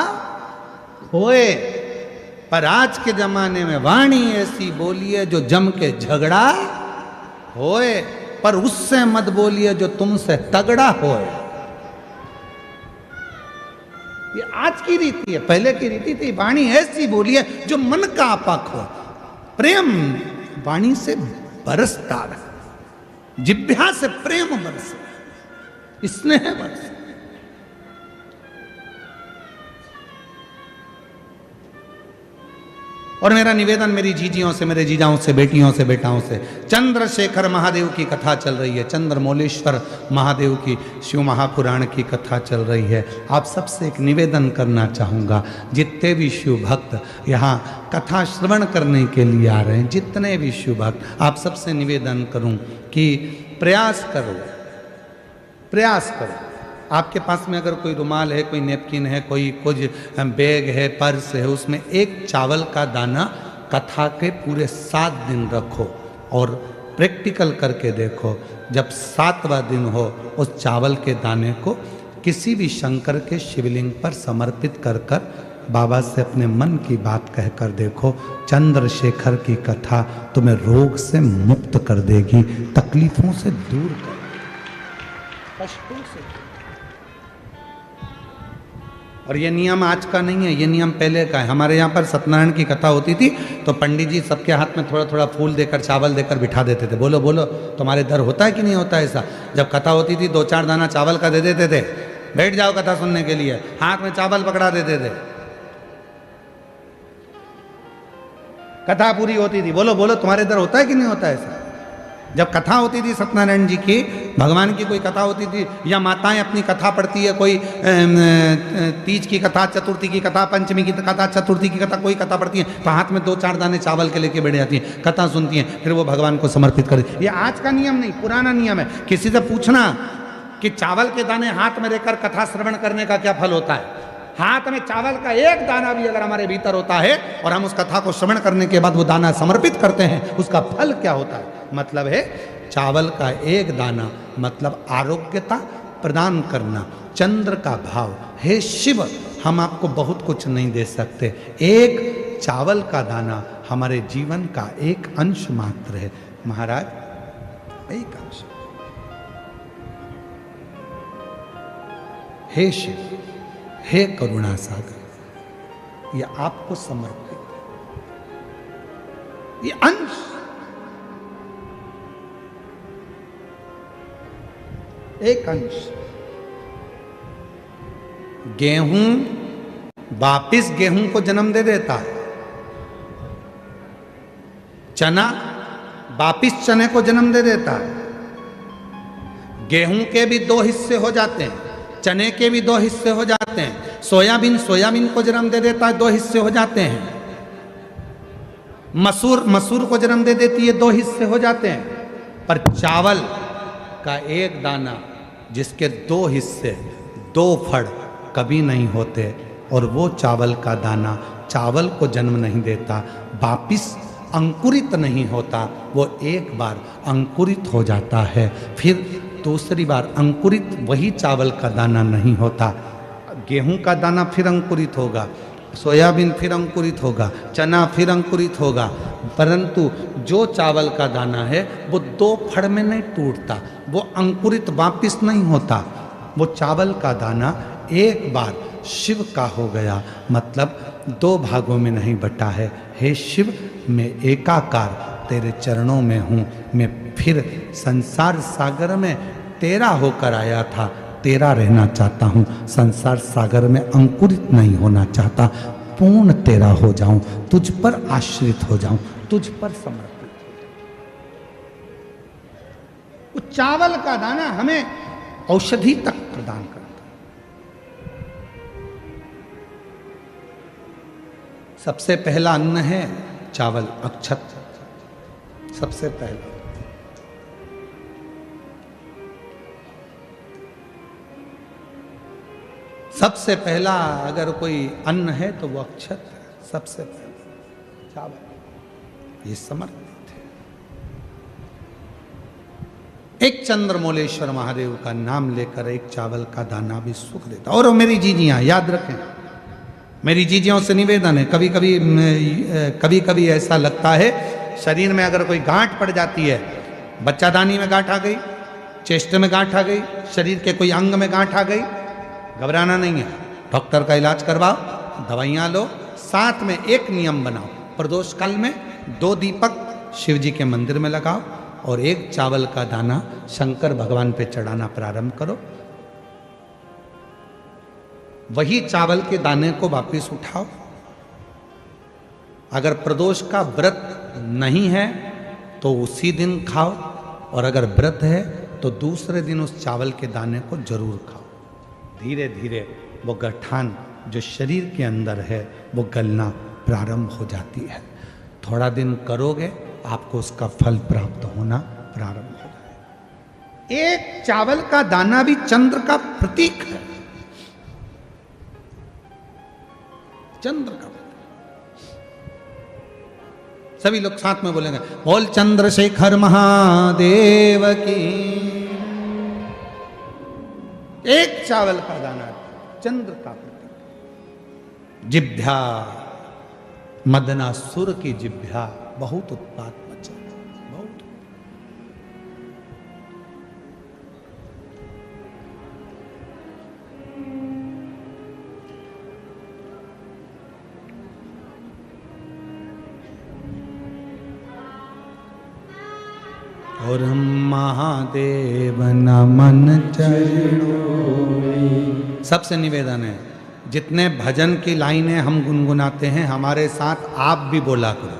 होए। पर आज के जमाने में वाणी ऐसी बोलिए जो जम के झगड़ा होए, पर उससे मत बोलिए जो तुमसे तगड़ा होए। ये आज की रीति है, पहले की रीति थी वाणी ऐसी बोलिए जो मन का आपा हो। प्रेम वाणी से बरसता रहे, जिह्वा से प्रेम बरसे, स्नेह बरसे। और मेरा निवेदन मेरी जीजियों से, मेरे जीजाओं से, बेटियों से, बेटाओं से, चंद्रशेखर महादेव की कथा चल रही है, चंद्रमौलेश्वर महादेव की शिव महापुराण की कथा चल रही है। आप सबसे एक निवेदन करना चाहूँगा, जितने भी शिव भक्त यहाँ कथा श्रवण करने के लिए आ रहे हैं, जितने भी शिव भक्त, आप सबसे निवेदन करूँ कि प्रयास करो। आपके पास में अगर कोई रुमाल है, कोई नेपकिन है, कोई कुछ बैग है, पर्स है, उसमें एक चावल का दाना कथा के पूरे 7 दिन रखो और प्रैक्टिकल करके देखो। जब 7वां दिन हो, उस चावल के दाने को किसी भी शंकर के शिवलिंग पर समर्पित कर कर बाबा से अपने मन की बात कहकर देखो। चंद्रशेखर की कथा तुम्हें रोग से मुक्त कर देगी, तकलीफों से दूर कर देगी, कष्टों से। और ये नियम आज का नहीं है, ये नियम पहले का है। हमारे यहाँ पर सत्यनारायण की कथा होती थी तो पंडित जी सबके हाथ में थोड़ा थोड़ा फूल देकर, चावल देकर बिठा देते थे। बोलो बोलो, तुम्हारे दर होता है कि नहीं होता है ऐसा? जब कथा होती थी 2-4 दाना चावल का दे देते थे, बैठ जाओ कथा सुनने के लिए, हाथ में चावल पकड़ा देते थे, कथा पूरी होती थी। बोलो बोलो, तुम्हारे दर होता है कि नहीं होता है ऐसा? जब कथा होती थी सत्यनारायण जी की, भगवान की कोई कथा होती थी, या माताएं अपनी कथा पढ़ती है, कोई तीज की कथा, चतुर्थी की कथा, पंचमी की कथा, चतुर्थी की कथा, कोई कथा पढ़ती है तो हाथ में 2-4 दाने चावल के लेके बैठ जाती हैं, कथा सुनती हैं, फिर वो भगवान को समर्पित कर देती। ये आज का नियम नहीं, पुराना नियम है। किसी से पूछना कि चावल के दाने हाथ में लेकर कथा श्रवण करने का क्या फल होता है? हाथ में चावल का एक दाना भी अगर हमारे भीतर होता है और हम उस कथा को श्रवण करने के बाद वो दाना समर्पित करते हैं, उसका फल क्या होता है? मतलब है चावल का एक दाना मतलब आरोग्यता प्रदान करना, चंद्र का भाव। हे शिव, हम आपको बहुत कुछ नहीं दे सकते, एक चावल का दाना हमारे जीवन का एक अंश मात्र है महाराज, एक अंश। हे शिव, हे करुणा सागर, ये आपको समर्पित, ये अंश, एक अंश। गेहूं वापिस गेहूं को जन्म दे देता है, चना वापिस चने को जन्म दे देता है। गेहूं के भी 2 हिस्से हो जाते हैं, चने के भी 2 हिस्से हो जाते हैं, सोयाबीन को जन्म दे देता है, 2 हिस्से हो जाते हैं। मसूर को जन्म दे देती है, 2 हिस्से हो जाते हैं। पर चावल का एक दाना जिसके 2 हिस्से, 2 फड़ कभी नहीं होते, और वो चावल का दाना चावल को जन्म नहीं देता, वापिस अंकुरित नहीं होता, वो एक बार अंकुरित हो जाता है, फिर दूसरी बार अंकुरित वही चावल का दाना नहीं होता। गेहूं का दाना फिर अंकुरित होगा, सोयाबीन फिर अंकुरित होगा, चना फिर अंकुरित होगा, परंतु जो चावल का दाना है वो 2 फड़ में नहीं टूटता, वो अंकुरित वापिस नहीं होता। वो चावल का दाना एक बार शिव का हो गया, मतलब 2 भागों में नहीं बटा है। हे शिव, मैं एकाकार तेरे चरणों में हूँ। मैं फिर संसार सागर में तेरा होकर आया था, तेरा रहना चाहता हूँ। संसार सागर में अंकुरित नहीं होना चाहता, पूर्ण तेरा हो जाऊं, तुझ पर आश्रित हो जाऊं, तुझ पर समर्पित हो जाऊं। वो चावल का दाना हमें औषधि तक प्रदान करता है। सबसे पहला अन्न है चावल, अक्षत। सबसे पहला सबसे पहला अगर कोई अन्न है तो वो अक्षत है। सबसे पहला चावल, ये समर्पित है। एक चंद्रमौलेश्वर महादेव का नाम लेकर एक चावल का दाना भी सुख देता। और मेरी जीजियां याद रखें, मेरी जीजियों से निवेदन है, कभी कभी ऐसा लगता है शरीर में अगर कोई गांठ पड़ जाती है, बच्चादानी में गांठ आ गई, चेस्ट में गांठ आ गई, शरीर के कोई अंग में गांठ आ गई, घबराना नहीं है, डॉक्टर का इलाज करवाओ, दवाइयाँ लो, साथ में एक नियम बनाओ, प्रदोष काल में 2 दीपक शिव जी के मंदिर में लगाओ और एक चावल का दाना शंकर भगवान पे चढ़ाना प्रारंभ करो। वही चावल के दाने को वापस उठाओ। अगर प्रदोष का व्रत नहीं है तो उसी दिन खाओ, और अगर व्रत है तो दूसरे दिन उस चावल के दाने को जरूर खाओ। धीरे धीरे वो गठान जो शरीर के अंदर है वो गलना प्रारंभ हो जाती है। थोड़ा दिन करोगे आपको उसका फल प्राप्त होना प्रारंभ हो जाएगा। एक चावल का दाना भी चंद्र का प्रतीक है, चंद्र का। सभी लोग साथ में बोलेंगे, बोल चंद्रशेखर महादेव की। एक चावल का दाना चंद्र का प्रतीक। जिभ्या, मदनासुर की जिभ्या बहुत उत्पात मचा, बहुत। और हम महादेव नमन चरणों में। सबसे निवेदन है, जितने भजन की लाइनें हम गुनगुनाते हैं हमारे साथ आप भी बोला करो,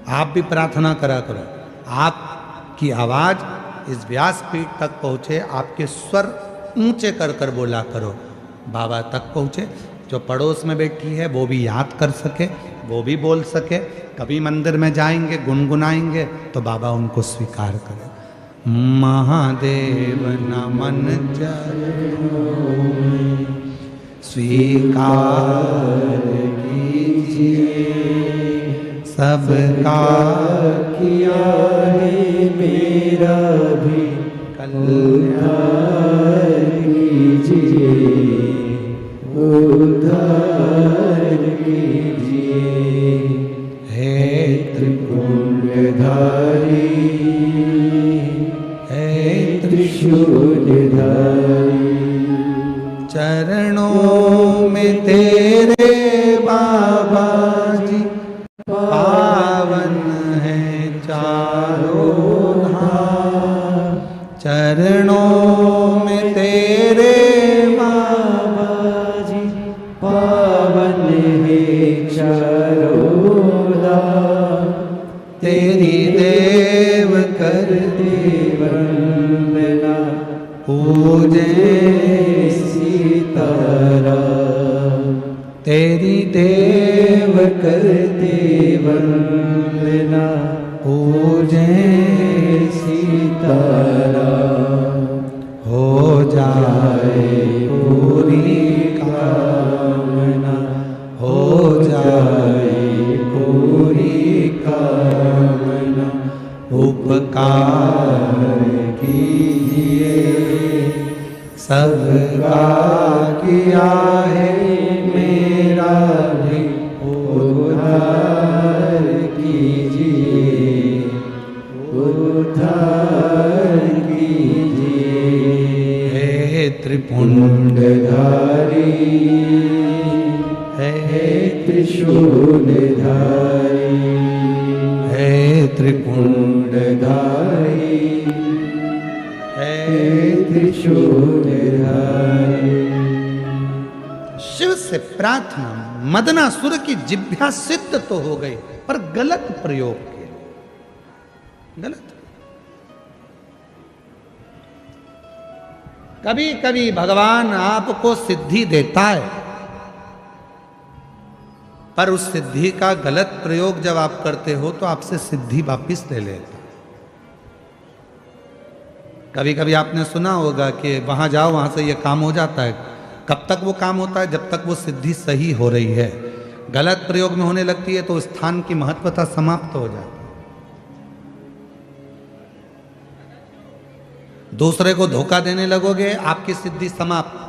आप भी प्रार्थना करा करो। आपकी आवाज इस व्यासपीठ तक पहुँचे, आपके स्वर ऊंचे कर कर बोला करो, बाबा तक पहुँचे। जो पड़ोस में बैठी है वो भी याद कर सके, वो भी बोल सके। कभी मंदिर में जाएंगे गुनगुनाएंगे तो बाबा उनको स्वीकार करे। महादेव नमन चरणों में स्वीकार कीजिए, सबका किया है मेरा भी कल्याण कीजिए, उद्धार कीजिए। हे त्रिपुंडधारी, हे त्रिशूलधारी, चरणों में तेरे बाबा जी पावन है चारों धाम। चरणों में तेरे बाबा जी पावन है चारों धाम। तेरी देव कर दे वंदना, पूजे सीताराम। तेरी देव कर दे वंदना, पूजे सीताराम। हो जाए पूरी कामना, हो जाए पूरी कामना। उपकार कीजिए, सबका किया है मेरा भी उद्धार कीजिए, उद्धार कीजिए। हे त्रिपुंडधारी, हे त्रिशूलधारी, है त्रिपुंडधारी, है त्रिशूलधारी। शिव से प्रार्थना, मदनासुर की जिह्वा सिद्ध तो हो गई पर गलत प्रयोग किया, गलत। कभी कभी भगवान आपको सिद्धि देता है, पर उस सिद्धि का गलत प्रयोग जब आप करते हो तो आपसे सिद्धि वापिस ले लेता। कभी कभी आपने सुना होगा कि वहां जाओ वहां से ये काम हो जाता है। कब तक वो काम होता है? जब तक वो सिद्धि सही हो रही है। गलत प्रयोग में होने लगती है तो स्थान की महत्वता समाप्त हो जाती है। दूसरे को धोखा देने लगोगे, आपकी सिद्धि समाप्त।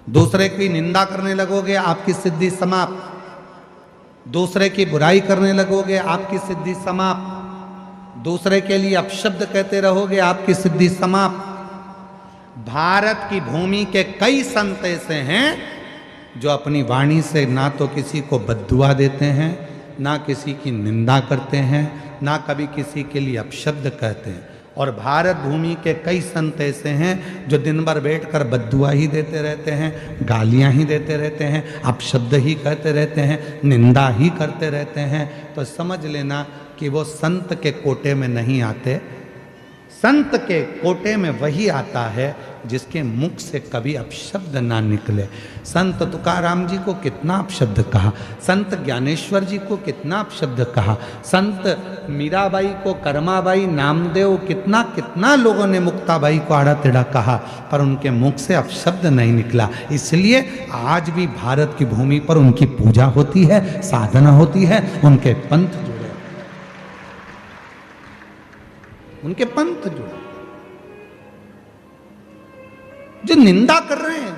दूसरे की निंदा करने लगोगे, आपकी सिद्धि समाप्त। दूसरे की बुराई करने लगोगे, आपकी सिद्धि समाप्त। दूसरे के लिए अपशब्द कहते रहोगे, आपकी सिद्धि समाप्त। भारत की भूमि के कई संत ऐसे हैं जो अपनी वाणी से ना तो किसी को बद्दुआ देते हैं, ना किसी की निंदा करते हैं, ना कभी किसी के लिए अपशब्द कहते हैं। और भारत भूमि के कई संत ऐसे हैं जो दिन भर बैठकर बद्दुआ ही देते रहते हैं, गालियां ही देते रहते हैं, अपशब्द ही कहते रहते हैं, निंदा ही करते रहते हैं। तो समझ लेना कि वो संत के कोटे में नहीं आते। संत के कोटे में वही आता है जिसके मुख से कभी अपशब्द ना निकले। संत तुकाराम जी को कितना अपशब्द कहा, संत ज्ञानेश्वर जी को कितना अपशब्द कहा, संत मीराबाई को, कर्माबाई, नामदेव, कितना कितना लोगों ने मुक्ताबाई को आड़ा टेढ़ा कहा, पर उनके मुख से अपशब्द नहीं निकला। इसलिए आज भी भारत की भूमि पर उनकी पूजा होती है, साधना होती है, उनके पंथ जुड़े, उनके पंथ जुड़े। जो निंदा कर रहे हैं,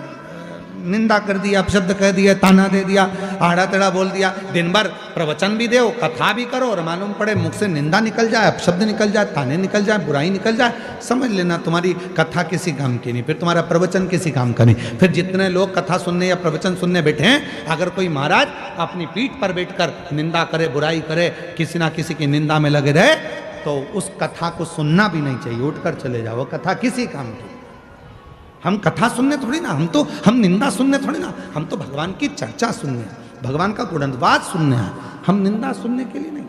निंदा कर दिया, अपशब्द कह दिया, ताना दे दिया, आड़ा टेढ़ा बोल दिया, दिन भर प्रवचन भी दो, कथा भी करो, और मालूम पड़े मुख से निंदा निकल जाए, अपशब्द निकल जाए, ताने निकल जाए, बुराई निकल जाए, समझ लेना तुम्हारी कथा किसी काम की नहीं, फिर तुम्हारा प्रवचन किसी काम का नहीं। फिर जितने लोग कथा सुनने या प्रवचन सुनने बैठे हैं, अगर कोई महाराज अपनी पीठ पर बैठकर निंदा करे, बुराई करे, किसी ना किसी की निंदा में लगे रहे, तो उस कथा को सुनना भी नहीं चाहिए, उठकर चले जाओ। कथा किसी काम की, हम कथा सुनने थोड़ी ना, हम निंदा सुनने थोड़ी ना, हम तो भगवान की चर्चा सुनने, भगवान का गुणवाद सुनने हैं, हम निंदा सुनने के लिए नहीं।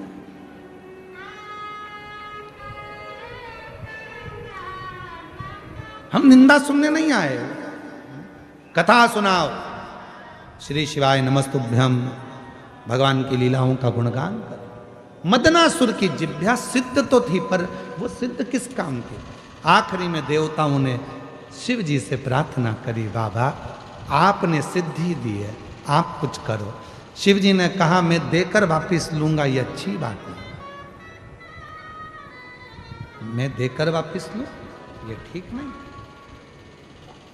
हम निंदा सुनने नहीं आए, कथा सुनाओ। श्री शिवाय नमस्तुभ्यम, भगवान की लीलाओं का गुणगान करो। मदनासुर की जिह्वा सिद्ध तो थी, पर वो सिद्ध किस काम की? आखिरी में देवताओं ने शिव जी से प्रार्थना करी, बाबा आपने सिद्धि दी है, आप कुछ करो। शिव जी ने कहा मैं देकर वापिस लूंगा, ये अच्छी बात नहीं, मैं देकर वापिस लूं ये ठीक नहीं,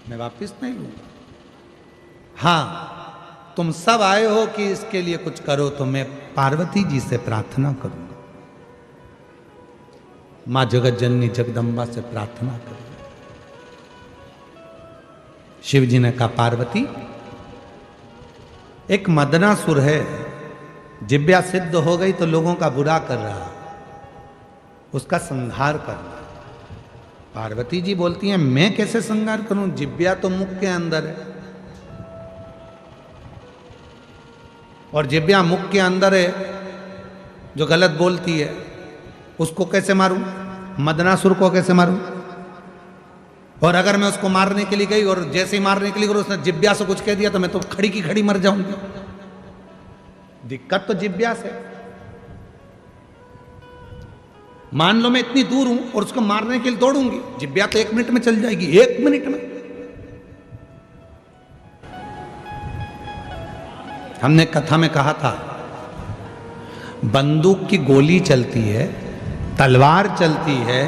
मैं वापिस नहीं लूंगा। हाँ तुम सब आए हो कि इसके लिए कुछ करो, तो मैं पार्वती जी से प्रार्थना करूंगा, मां जगत जननी जगदम्बा से प्रार्थना करूंगा। शिव जी ने कहा पार्वती, एक मदनासुर है, जिह्वा सिद्ध हो गई तो लोगों का बुरा कर रहा, उसका संहार करना। पार्वती जी बोलती हैं मैं कैसे संहार करूं, जिह्वा तो मुख के अंदर है, और जिह्वा मुख के अंदर है, जो गलत बोलती है उसको कैसे मारूं, मदनासुर को कैसे मारूं? और अगर मैं उसको मारने के लिए गई और जैसे ही मारने के लिए गई उसने जिह्वा से कुछ कह दिया तो मैं तो खड़ी की खड़ी मर जाऊंगी। दिक्कत तो जिह्वा से। मान लो मैं इतनी दूर हूं और उसको मारने के लिए दौड़ूंगी, जिह्वा तो 1 मिनट में चल जाएगी, 1 मिनट में। हमने कथा में कहा था बंदूक की गोली चलती है, तलवार चलती है,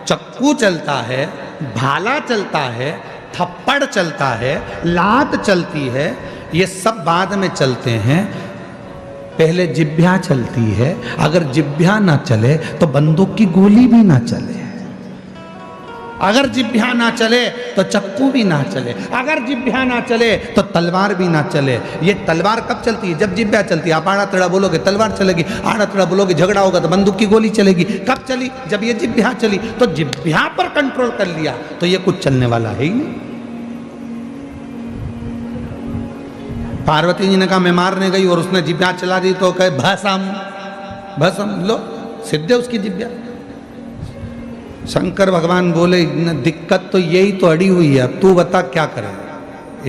चक्कू चलता है, भाला चलता है, थप्पड़ चलता है, लात चलती है, ये सब बाद में चलते हैं, पहले जिह्वा चलती है। अगर जिह्वा ना चले तो बंदूक की गोली भी ना चले। अगर जिभ्या ना चले तो चक्कू भी ना चले, अगर जिभ्या ना चले तो तलवार भी ना चले। ये तलवार कब चलती है? जब जिभ्या चलती है। आप आड़ा टेढ़ा बोलोगे तलवार चलेगी, आड़ा टेढ़ा बोलोगे झगड़ा होगा तो बंदूक की गोली चलेगी। कब चली? जब ये जिभ्या चली। तो जिभ्या पर कंट्रोल कर लिया तो ये कुछ चलने वाला है ही नहीं। पार्वती जी ने कहा मैं मारने गई और उसने जिभ्या चला दी तो कहे भस्म भस्म, लो सिद्ध है उसकी जिभ्या। शंकर भगवान बोले दिक्कत तो यही तो अड़ी हुई है, अब तू बता क्या करे।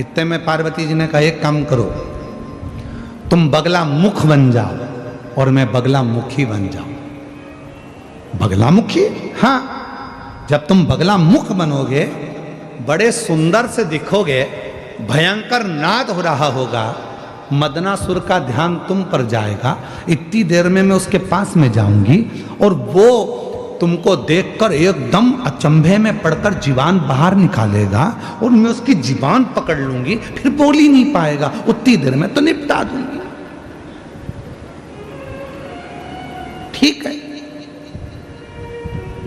इतने में पार्वती जी ने कहा एक काम करो, तुम बगला मुख बन जाओ और मैं बगला मुखी बन जाऊं। बगला मुखी? हाँ, जब तुम बगला मुख बनोगे बड़े सुंदर से दिखोगे, भयंकर नाद हो रहा होगा, मदनासुर का ध्यान तुम पर जाएगा। इतनी देर में मैं उसके पास में जाऊंगी और वो तुमको देखकर एकदम अचंभे में पड़कर जीवान बाहर निकालेगा और मैं उसकी जीवान पकड़ लूंगी, फिर बोल ही नहीं पाएगा। उतनी देर में तो निपटा दूंगी। ठीक है।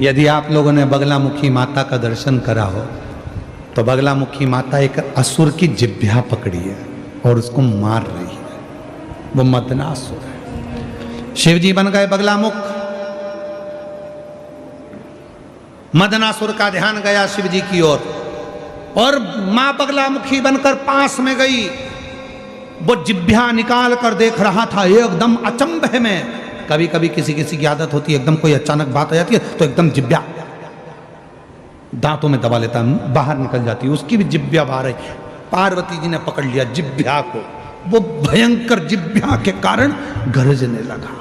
यदि आप लोगों ने बगलामुखी माता का दर्शन करा हो तो बगलामुखी माता एक असुर की जिभ्या पकड़ी है और उसको मार रही है। वो मदनासुर है। शिव जी बन गए बगलामुख। मदनासुर का ध्यान गया शिव जी की ओर और मां बगलामुखी बनकर पास में गई। वो जिभ्या निकाल कर देख रहा था एकदम अचंभे में। कभी कभी किसी किसी की आदत होती है, एकदम कोई अचानक बात आ जाती है तो एकदम जिभ्या दांतों में दबा लेता है, बाहर निकल जाती है, उसकी भी जिभ्या बाहर है। पार्वती जी ने पकड़ लिया जिभ्या को। वो भयंकर जिभ्या के कारण गरजने लगा।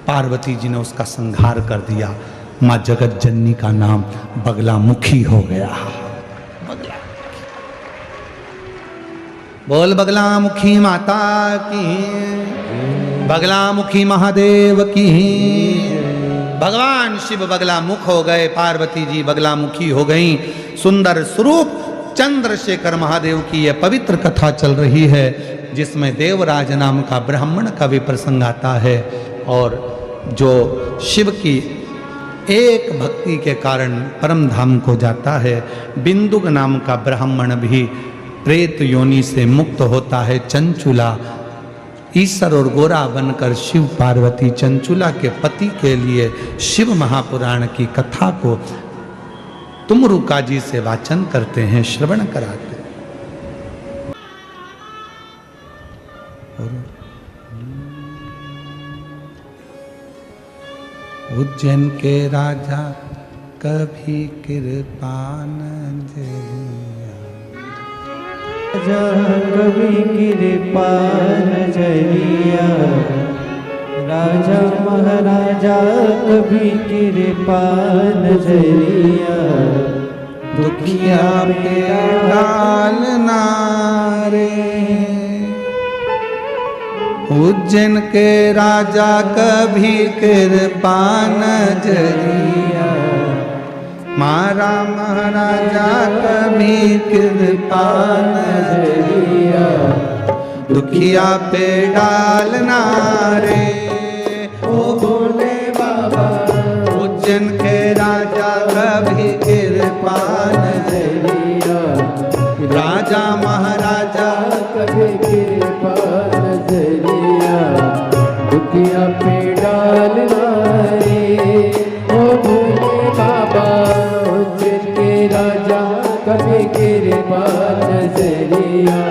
पार्वती जी ने उसका संहार कर दिया। मां जगत जननी का नाम बगलामुखी हो गया। बगला बोल बगलामुखी माता की, बगलामुखी महादेव की। भगवान शिव बगलामुख हो गए, पार्वती जी बगलामुखी हो गई। सुंदर स्वरूप चंद्रशेखर महादेव की यह पवित्र कथा चल रही है, जिसमें देवराज नाम का ब्राह्मण का भी प्रसंग आता है। और जो शिव की एक भक्ति के कारण परम धाम को जाता है। बिंदुक नाम का ब्राह्मण भी प्रेत योनि से मुक्त होता है। चंचुला ईश्वर और गोरा बनकर शिव पार्वती चंचुला के पति के लिए शिव महापुराण की कथा को तुमरुका जी से वाचन करते हैं, श्रवण कराते हैं। उज्जैन के राजा कभी कृपान कभी कृपा नजरिया, राजा महाराजा कभी कृपा नजरिया, दुखिया पे डालना रे। उज्जैन के राजा कभी कृपा नजरिया, मारा महाराजा कभी कृपा नजरिया, दुखिया पे डालना रे। ओ भोले बाबा उज्जैन के राजा कभी कृपा नजरिया, राजा महाराजा कभी कृपा नजरिया, दुखिया पे डालना रे। ओ भोले बाबा उज्जैन के राजा कभी कृपा नजरिया,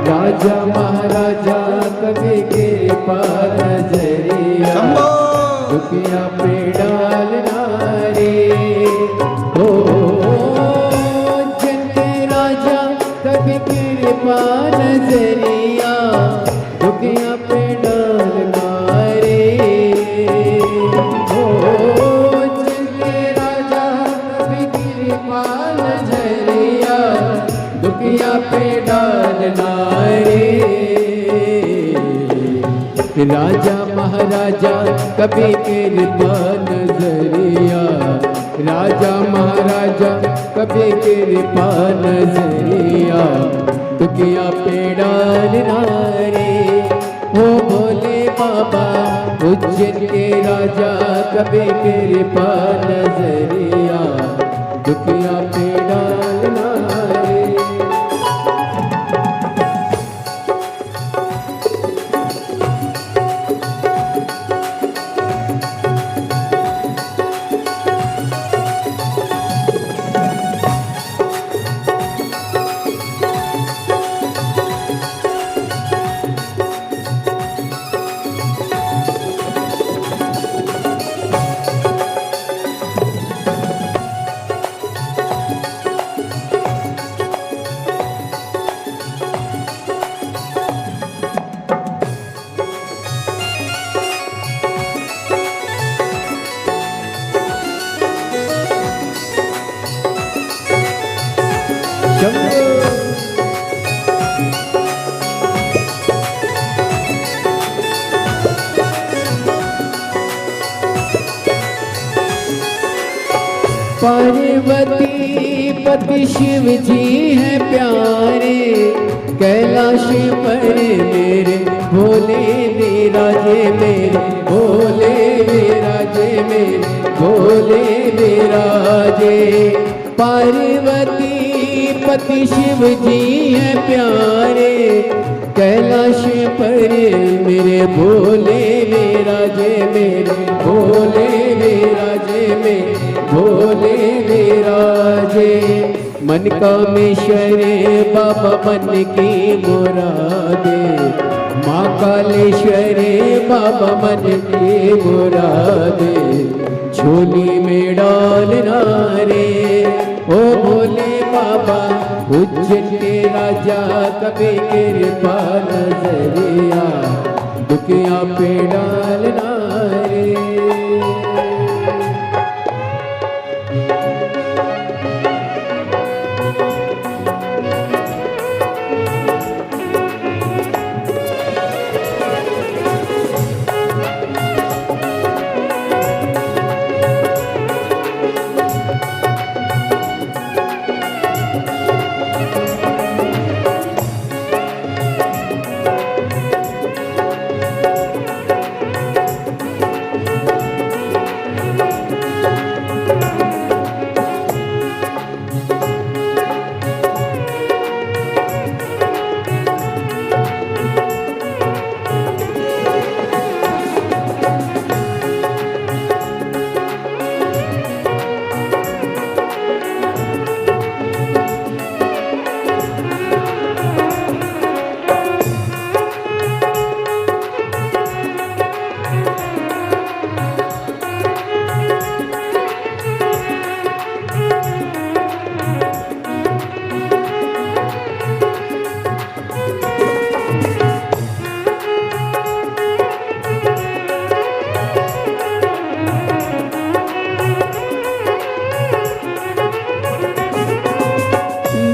राजा महाराजा कभी कृपा नजरिया, दुखिया पे डालना रे। ओ उज्जैन के राजा कभी कृपा नजरिया, दुखिया पे डालना रे। ओ उज्जैन के राजा कभी कृपा नजरिया, दुखिया पे डालना रे। राजा महाराजा कभी कृपा नजरिया, राजा महाराजा कभी कृपा नजरिया, दुखिया पे डालना रे। ओ भोले बाबा उज्जैन के राजा कभी कृपा नजरिया, दुखिया पार्वती पति शिव जी हैं प्यारे, कैलाश पर मेरे भोले विराजे, मेरे भोले विराजे, मेरे भोले विराजे। पार्वती पति शिव जी हैं प्यारे, कैलाश पर मेरे भोले विराजे, मेरे भोले विराजे, मेरे भोले विराजे। मन कामेश्वरे बाबा मन की मुरादे, माँ कालेश्वरे बाबा मन की मुरादे, झोली में डालना रे ओ भोले बाबा। उज्जैन के राजा कभी कृपा नजरिया, दुखिया पे डालना रे।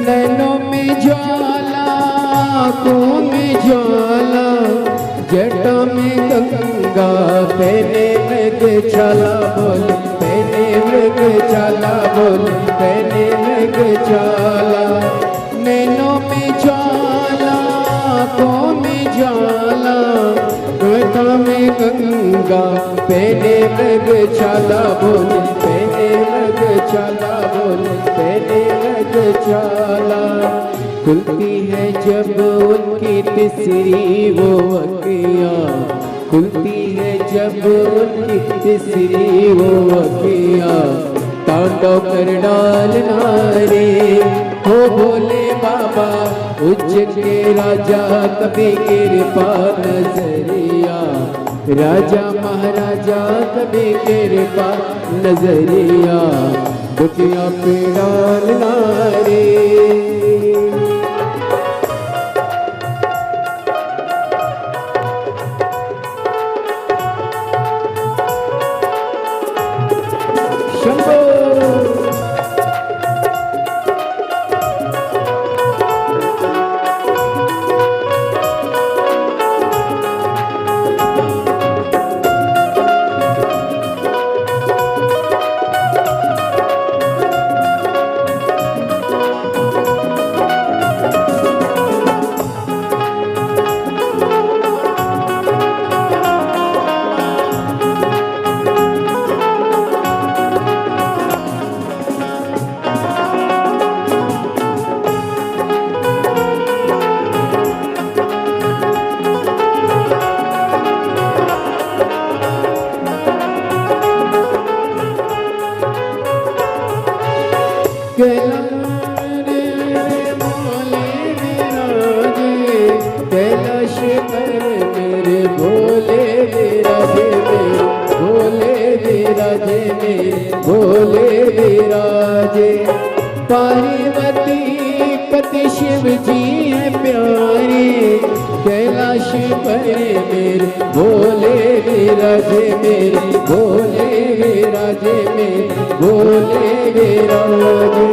नैनों में ज्वाला, आँखों में ज्वाला, जटा में गंगा, पहने मृग छाला बोल, पहने मृग छाला बोल, पहने मृग छाला। नैनों में ज्वाला, आँखों में ज्वाला, जटा में गंगा, पहने मृग छाला बोल, पहने मृग छाला बोल, पहने मृग छाला। खुलती है जब उनकी तीसरी वो अखियाँ, खुलती है जब उनकी तीसरी वो अखियाँ, तांडव कर डालना रे हो भोले बाबा। उज्जैन के राजा कभी कृपा नजरिया, राजा महाराजा कभी कृपा नजरिया, दुखिया पे डालना रे। कैलाश पर मेरे भोले विराजे, मेरे भोले विराजे, मेरे भोले विराजे। पार्वती पति शिव जी हैं प्यारे, कैलाश पर मेरे भोले विराजे, मेरे भोले विराजे, मेरे भोले विराजे।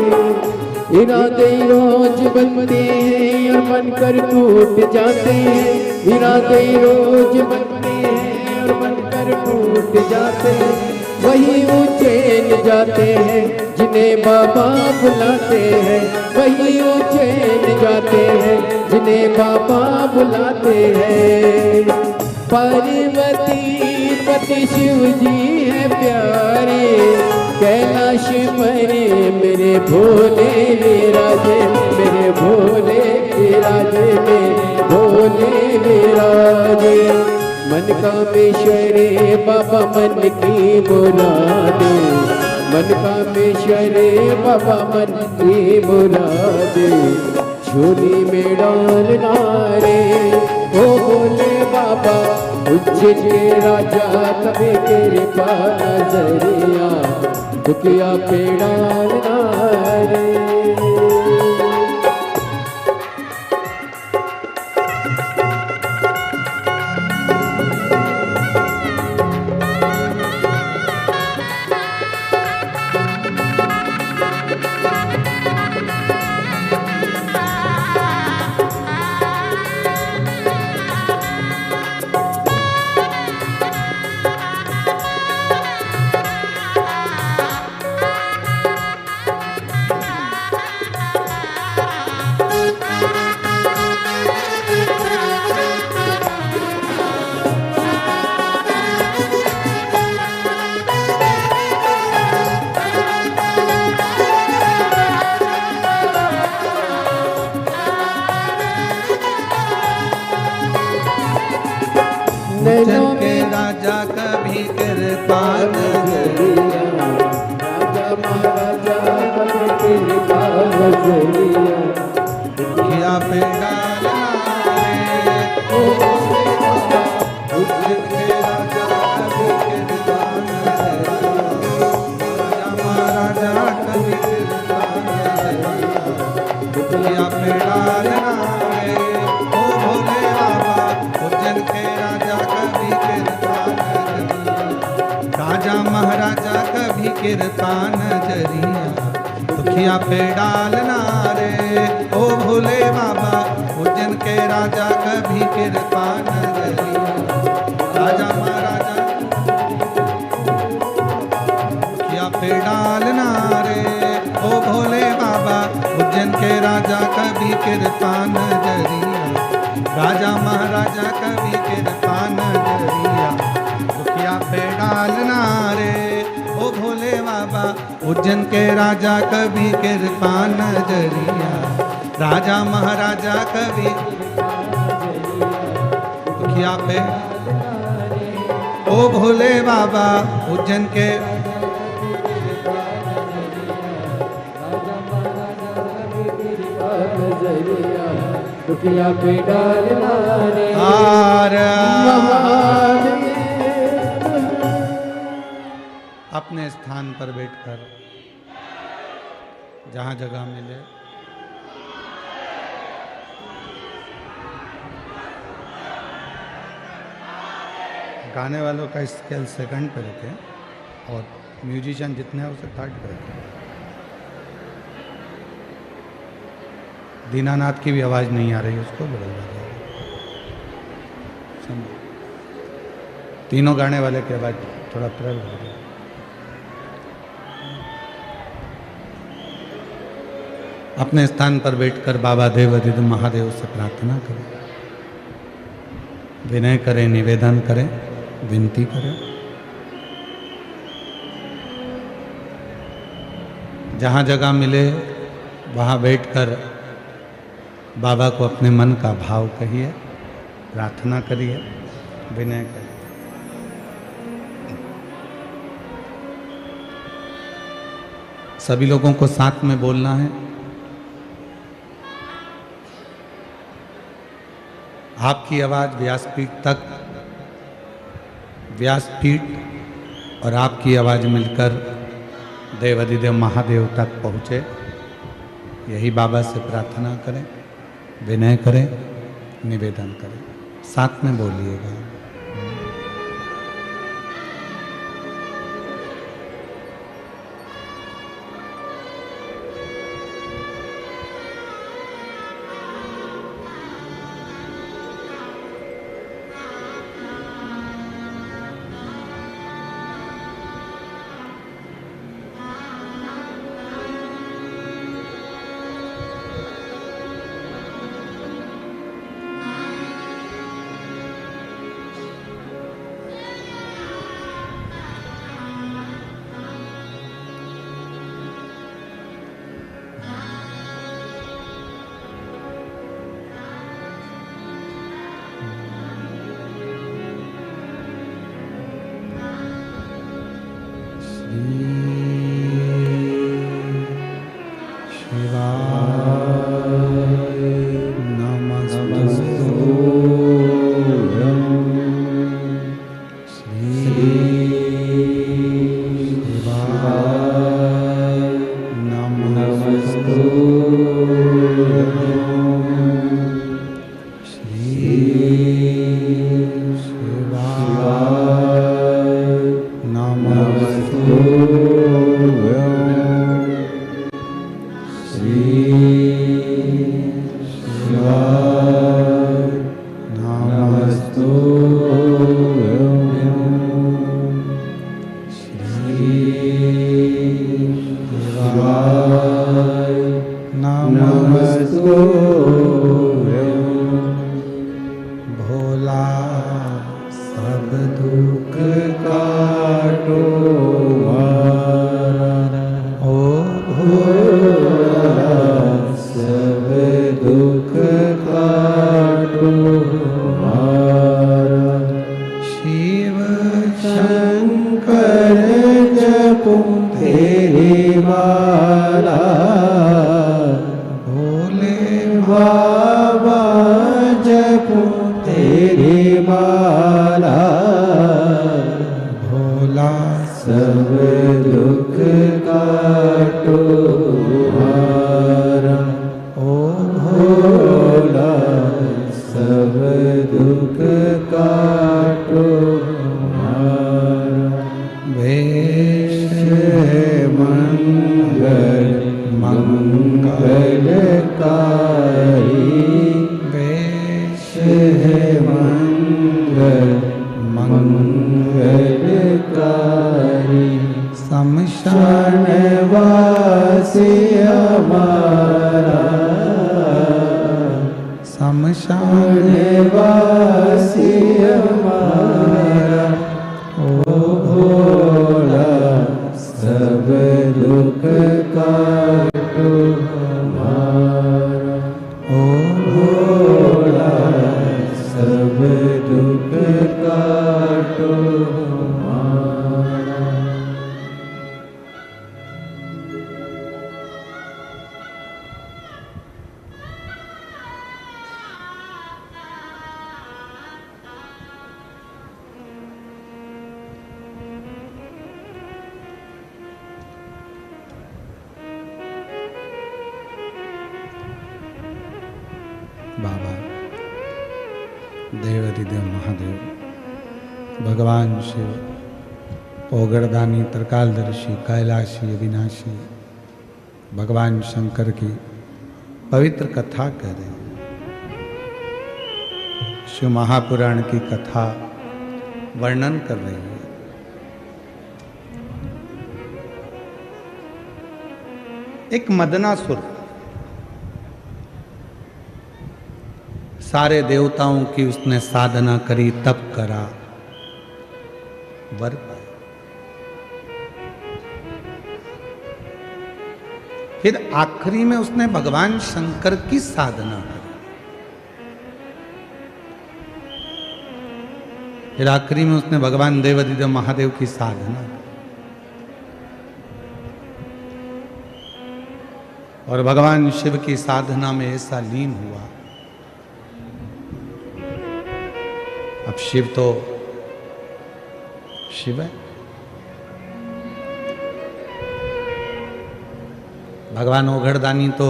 इरादे रोज बनते हैं और बनकर टूट जाते हैं, इरादे रोज बनते हैं और बनकर पर टूट जाते हैं, वही उज्जैन जाते हैं जिन्हें बाबा बुलाते हैं, वही उज्जैन जाते हैं जिन्हें बाबा बुलाते हैं। पार्वती पति शिव जी है प्यारे, कैलाश मरे मेरे भोले विराजे, मेरे भोले विराजे, मेरे भोले विराजे। मन कामेश्वरे बाबा मन की मुरादे, मन कामेश्वरे बाबा मन की मुरादे। झोली में डालना रे ओ भोले बाबा, उज्जैन के राजा कभी कृपा नजरिया, दुखिया पे डालना रे। उज्जैन के राजा कभी कृपा नजरिया, राजा महाराजा कभी कृपा नजरिया, दुखिया पे डालना रे ओ भोले बाबा। उज्जैन के राजा कभी कृपा नजरिया, राजा महाराजा कभी कृपा नजरिया, दुखिया पे डालना रे ओ भोले बाबा। उज्जैन के राजा कभी कृपा नजरिया, राजा महाराजा कभी कृपा नजरिया, दुखिया पे डालना रे ओ भोले बाबा। उज्जैन के राजा कभी कृपा नजरिया, राजा महाराजा दुखिया पे डालना रे ओ भोले बाबा। उज्जैन के राजा कभी कृपा नजरिया, राजा महाराजा कभी कृपा नजरिया, दुखिया पे डालना रे ओ भोले बाबा। उज्जैन के राजा कभी कृपा नजरिया, राजा महाराजा कभी दुखिया पे ओ भोले बाबा। उज्जैन के दुखिया पे डालना रे अपने स्थान पर बैठकर जहाँ जगह मिले गाने वालों का स्केल सेकंड पे रखें और म्यूजिशियन जितने हैं उसे थर्ड पे रखें। दीनानाथ की भी आवाज़ नहीं आ रही, उसको बदल दीजिए। तीनों गाने वाले की आवाज़ थोड़ा प्रबल हो गया। अपने स्थान पर बैठकर बाबा देवाधिदेव महादेव से प्रार्थना करें, विनय करें, निवेदन करें, विनती करें। जहाँ जगह मिले वहाँ बैठकर बाबा को अपने मन का भाव कहिए, प्रार्थना करिए, विनय करिए। सभी लोगों को साथ में बोलना है। आपकी आवाज़ व्यासपीठ तक, व्यासपीठ और आपकी आवाज़ मिलकर देवाधिदेव महादेव तक पहुँचे, यही बाबा से प्रार्थना करें, विनय करें, निवेदन करें। साथ में बोलिएगा। शिवाय नमस्तुभ्यं श्री शिवाय नमस्तुभ्यं भोला सब दुख काटो मारा ओ भोला सब दुख काटो मारा शिव शंकर जपूं तेरी माला भोले बाबा जपूं तेरी माला भोला सब दुख काटो मारा ओ भोला सब दुख काटो मारा वेश मंगल मंगलकारी वेश है मंगल मंगलकारी शमशान वासी हमारा शमशान वासी हमारा ओ भोला सब दुख काटो हमारा ओ भोला सब दुख काटो हमारा बाबा देवाधिदेव महादेव भगवान शिव पोगड़दानी त्रिकालदर्शी कैलाशी अविनाशी भगवान शंकर की पवित्र कथा कह रहे हैं। शिव महापुराण की कथा वर्णन कर रही है। एक मदनासुर सारे देवताओं की उसने साधना करी, तप करा, वर पाया। फिर आखिरी में उसने भगवान शंकर की साधना करी। फिर आखिरी में उसने भगवान देवाधिदेव महादेव की साधना करी। और भगवान शिव की साधना में ऐसा लीन हुआ। अब शिव तो शिव है। भगवान ओघड़दानी तो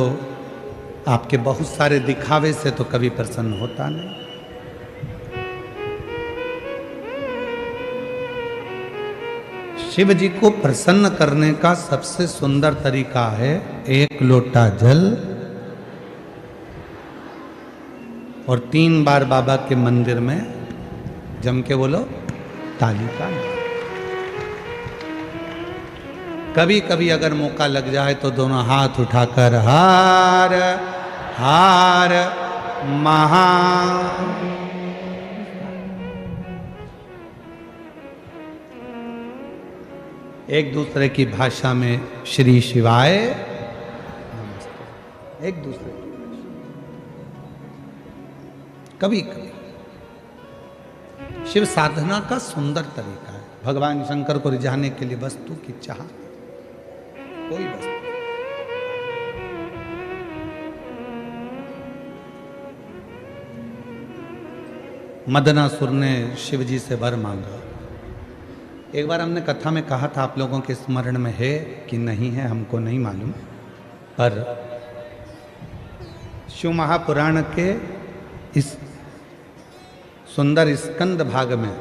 आपके बहुत सारे दिखावे से तो कभी प्रसन्न होता नहीं। शिव जी को प्रसन्न करने का सबसे सुंदर तरीका है एक लोटा जल और 3 बार बाबा के मंदिर में जम के बोलो ताली का। कभी कभी अगर मौका लग जाए तो दोनों हाथ उठाकर हार हार महा। एक दूसरे की भाषा में श्री शिवाय एक दूसरे की कभी कभी शिव साधना का सुंदर तरीका है। भगवान शंकर को रिझाने के लिए वस्तु की चाह, कोई वस्तु। मदनासुर ने शिव जी से वर मांगा। एक बार हमने कथा में कहा था, आप लोगों के स्मरण में है कि नहीं है हमको नहीं मालूम, पर शिव महापुराण के इस सुंदर स्कंद भाग में,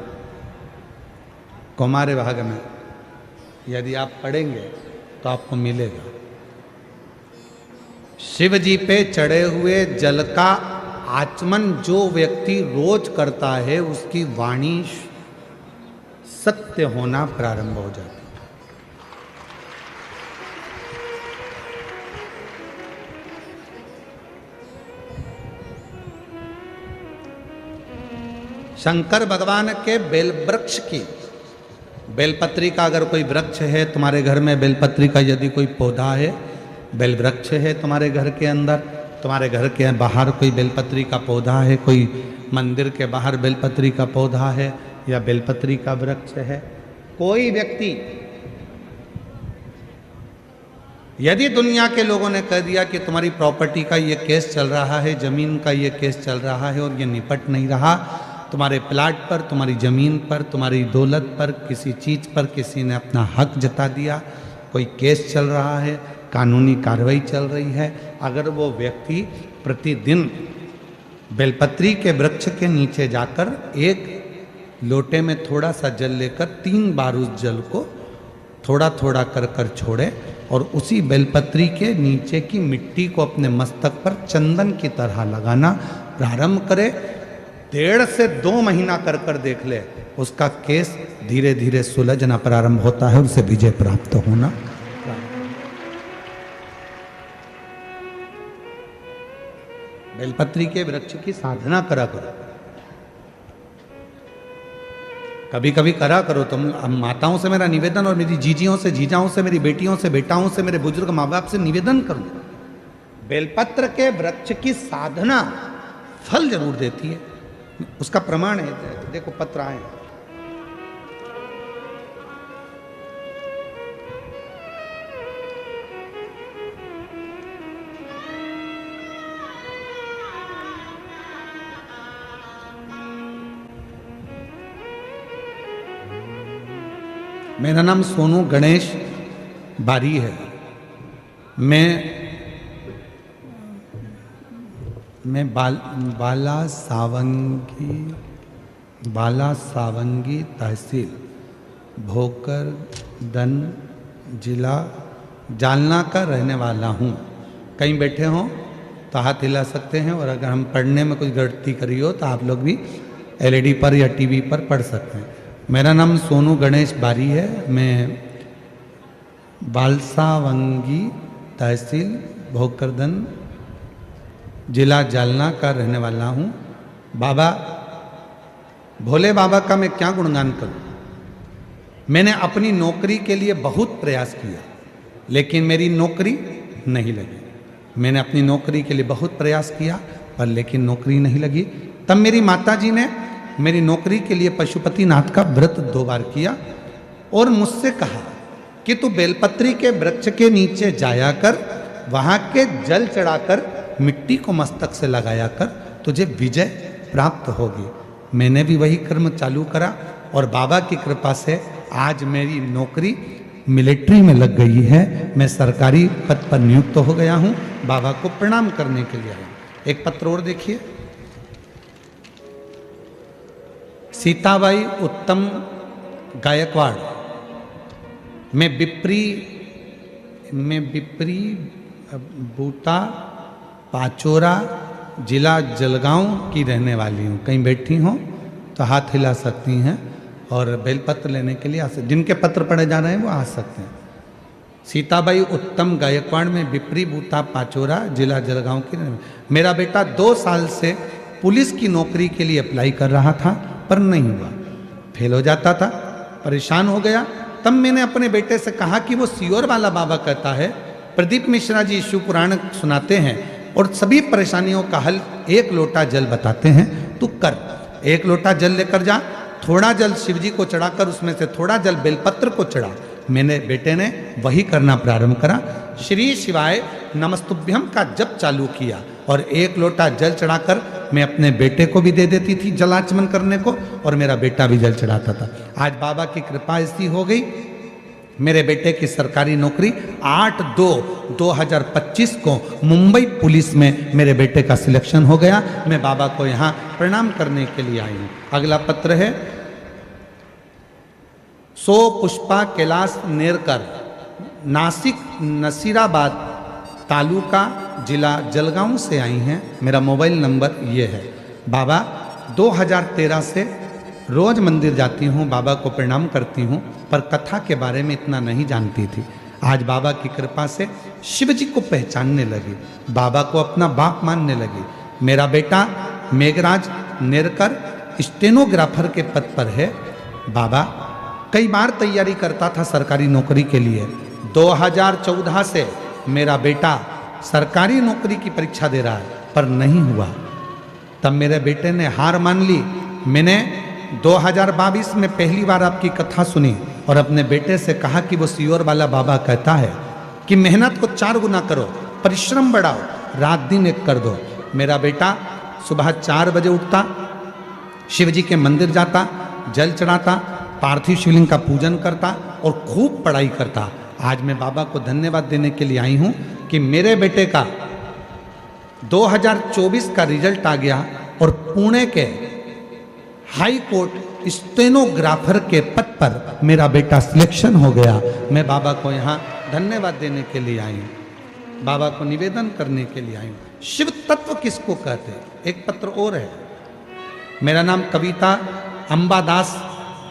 कौमार्य भाग में यदि आप पढ़ेंगे तो आपको मिलेगा। शिव जी पे चढ़े हुए जल का आचमन जो व्यक्ति रोज करता है उसकी वाणी सत्य होना प्रारंभ हो जाता है। शंकर भगवान के बेल वृक्ष की, बेलपत्री का अगर कोई वृक्ष है तुम्हारे घर में, बेलपत्री का यदि कोई पौधा है, बेल वृक्ष है तुम्हारे घर के अंदर, तुम्हारे घर के बाहर कोई बेलपत्री का पौधा है, कोई मंदिर के बाहर बेलपत्री का पौधा है या बेलपत्री का वृक्ष है, कोई व्यक्ति, यदि दुनिया के लोगों ने कह दिया कि तुम्हारी प्रॉपर्टी का ये केस चल रहा है, जमीन का ये केस चल रहा है और ये निपट नहीं रहा, तुम्हारे प्लाट पर, तुम्हारी ज़मीन पर, तुम्हारी दौलत पर, किसी चीज़ पर किसी ने अपना हक जता दिया, कोई केस चल रहा है, कानूनी कार्रवाई चल रही है, अगर वो व्यक्ति प्रतिदिन बेलपत्री के वृक्ष के नीचे जाकर एक लोटे में थोड़ा सा जल लेकर 3 बार उस जल को थोड़ा थोड़ा कर कर छोड़े और उसी बेलपत्री के नीचे की मिट्टी को अपने मस्तक पर चंदन की तरह लगाना प्रारंभ करे, 1.5 से 2 महीना कर कर देख ले, उसका केस धीरे धीरे सुलझना प्रारंभ होता है, उसे विजय प्राप्त होना। बेलपत्री के वृक्ष की साधना करा करो, कभी कभी करा करो तुम। माताओं से मेरा निवेदन और मेरी जीजियों से, जीजाओं से, मेरी बेटियों से, बेटाओं से, मेरे बुजुर्ग माँ बाप से निवेदन करूं, बेलपत्र के वृक्ष की साधना फल जरूर देती है। उसका प्रमाण है, देखो पत्र आए, मेरा नाम सोनू गणेश बारी है। मैं बाला सावंगी तहसील भोकरदन जिला जालना का रहने वाला हूँ। कहीं बैठे हों तो हाथ हिला सकते हैं और अगर हम पढ़ने में कुछ गलती करी हो तो आप लोग भी एलईडी पर या टीवी पर पढ़ सकते हैं। मेरा नाम सोनू गणेश बारी है। मैं बालसावंगी तहसील भोकरदन जिला जालना का रहने वाला हूँ। बाबा भोले बाबा का मैं क्या गुणगान करूँ। मैंने अपनी नौकरी के लिए बहुत प्रयास किया लेकिन मेरी नौकरी नहीं लगी। मैंने अपनी नौकरी के लिए बहुत प्रयास किया पर लेकिन नौकरी नहीं लगी। तब मेरी माताजी ने मेरी नौकरी के लिए पशुपतिनाथ का व्रत 2 बार किया और मुझसे कहा कि तू बेलपत्री के वृक्ष के नीचे जाया कर, वहाँ के जल चढ़ाकर मिट्टी को मस्तक से लगाया कर, तुझे विजय प्राप्त होगी। मैंने भी वही कर्म चालू करा और बाबा की कृपा से आज मेरी नौकरी मिलिट्री में लग गई है। मैं सरकारी पद पर नियुक्त हो गया हूँ। बाबा को प्रणाम करने के लिए आया। एक पत्र और देखिए, सीताबाई उत्तम गायकवाड़, मैं बिप्री बूटा पाचोरा जिला जलगांव की रहने वाली हूँ। कहीं बैठी हों तो हाथ हिला सकती हैं और बेलपत्र लेने के लिए आ सकते, जिनके पत्र पढ़े जा रहे हैं वो आ सकते हैं। सीताबाई उत्तम गायकवाड़ में बिप्री बूटा पाचोरा जिला जलगांव की। मेरा बेटा 2 साल से पुलिस की नौकरी के लिए अप्लाई कर रहा था पर नहीं हुआ, फेल हो जाता था, परेशान हो गया। तब मैंने अपने बेटे से कहा कि वो सियोर वाला बाबा कहता है, प्रदीप मिश्रा जी शिव पुराण सुनाते हैं और सभी परेशानियों का हल 1 लोटा जल बताते हैं, तू कर। 1 लोटा जल लेकर जा, थोड़ा जल शिव जी को चढ़ाकर उसमें से थोड़ा जल बेलपत्र को चढ़ा। मेरे बेटे ने वही करना प्रारंभ करा। श्री शिवाय नमस्तुभ्यम का जप चालू किया और 1 लोटा जल चढ़ाकर मैं अपने बेटे को भी दे देती थी जलाचमन करने को और मेरा बेटा भी जल चढ़ाता था। आज बाबा की कृपा ऐसी हो गई, मेरे बेटे की सरकारी नौकरी 8/2/2025 को मुंबई पुलिस में मेरे बेटे का सिलेक्शन हो गया। मैं बाबा को यहाँ प्रणाम करने के लिए आई हूँ। अगला पत्र है सो पुष्पा कैलाश नेरकर, नासिक नसीराबाद तालुका जिला जलगांव से आई हैं। मेरा मोबाइल नंबर ये है। बाबा 2013 से रोज मंदिर जाती हूँ, बाबा को प्रणाम करती हूँ, पर कथा के बारे में इतना नहीं जानती थी। आज बाबा की कृपा से शिव जी को पहचानने लगी, बाबा को अपना बाप मानने लगी। मेरा बेटा मेघराज नेरकर स्टेनोग्राफर के पद पर है। बाबा कई बार तैयारी करता था सरकारी नौकरी के लिए। 2014 से मेरा बेटा सरकारी नौकरी की परीक्षा दे रहा है, पर नहीं हुआ। तब मेरे बेटे ने हार मान ली। मैंने 2022 में पहली बार आपकी कथा सुनी और अपने बेटे से कहा कि वो सियोर वाला बाबा कहता है कि मेहनत को 4 गुना करो, परिश्रम बढ़ाओ, रात दिन एक कर दो। मेरा बेटा सुबह 4 बजे उठता, शिव जी के मंदिर जाता, जल चढ़ाता, पार्थिव शिवलिंग का पूजन करता और खूब पढ़ाई करता। आज मैं बाबा को धन्यवाद देने के लिए आई हूँ कि मेरे बेटे का 2024 का रिजल्ट आ गया और पुणे के हाई कोर्ट स्टेनोग्राफर के पद पर मेरा बेटा सिलेक्शन हो गया। मैं बाबा को यहाँ धन्यवाद देने के लिए आई हूँ, बाबा को निवेदन करने के लिए आई हूँ। शिव तत्व किसको कहते हैं? एक पत्र और है। मेरा नाम कविता अंबादास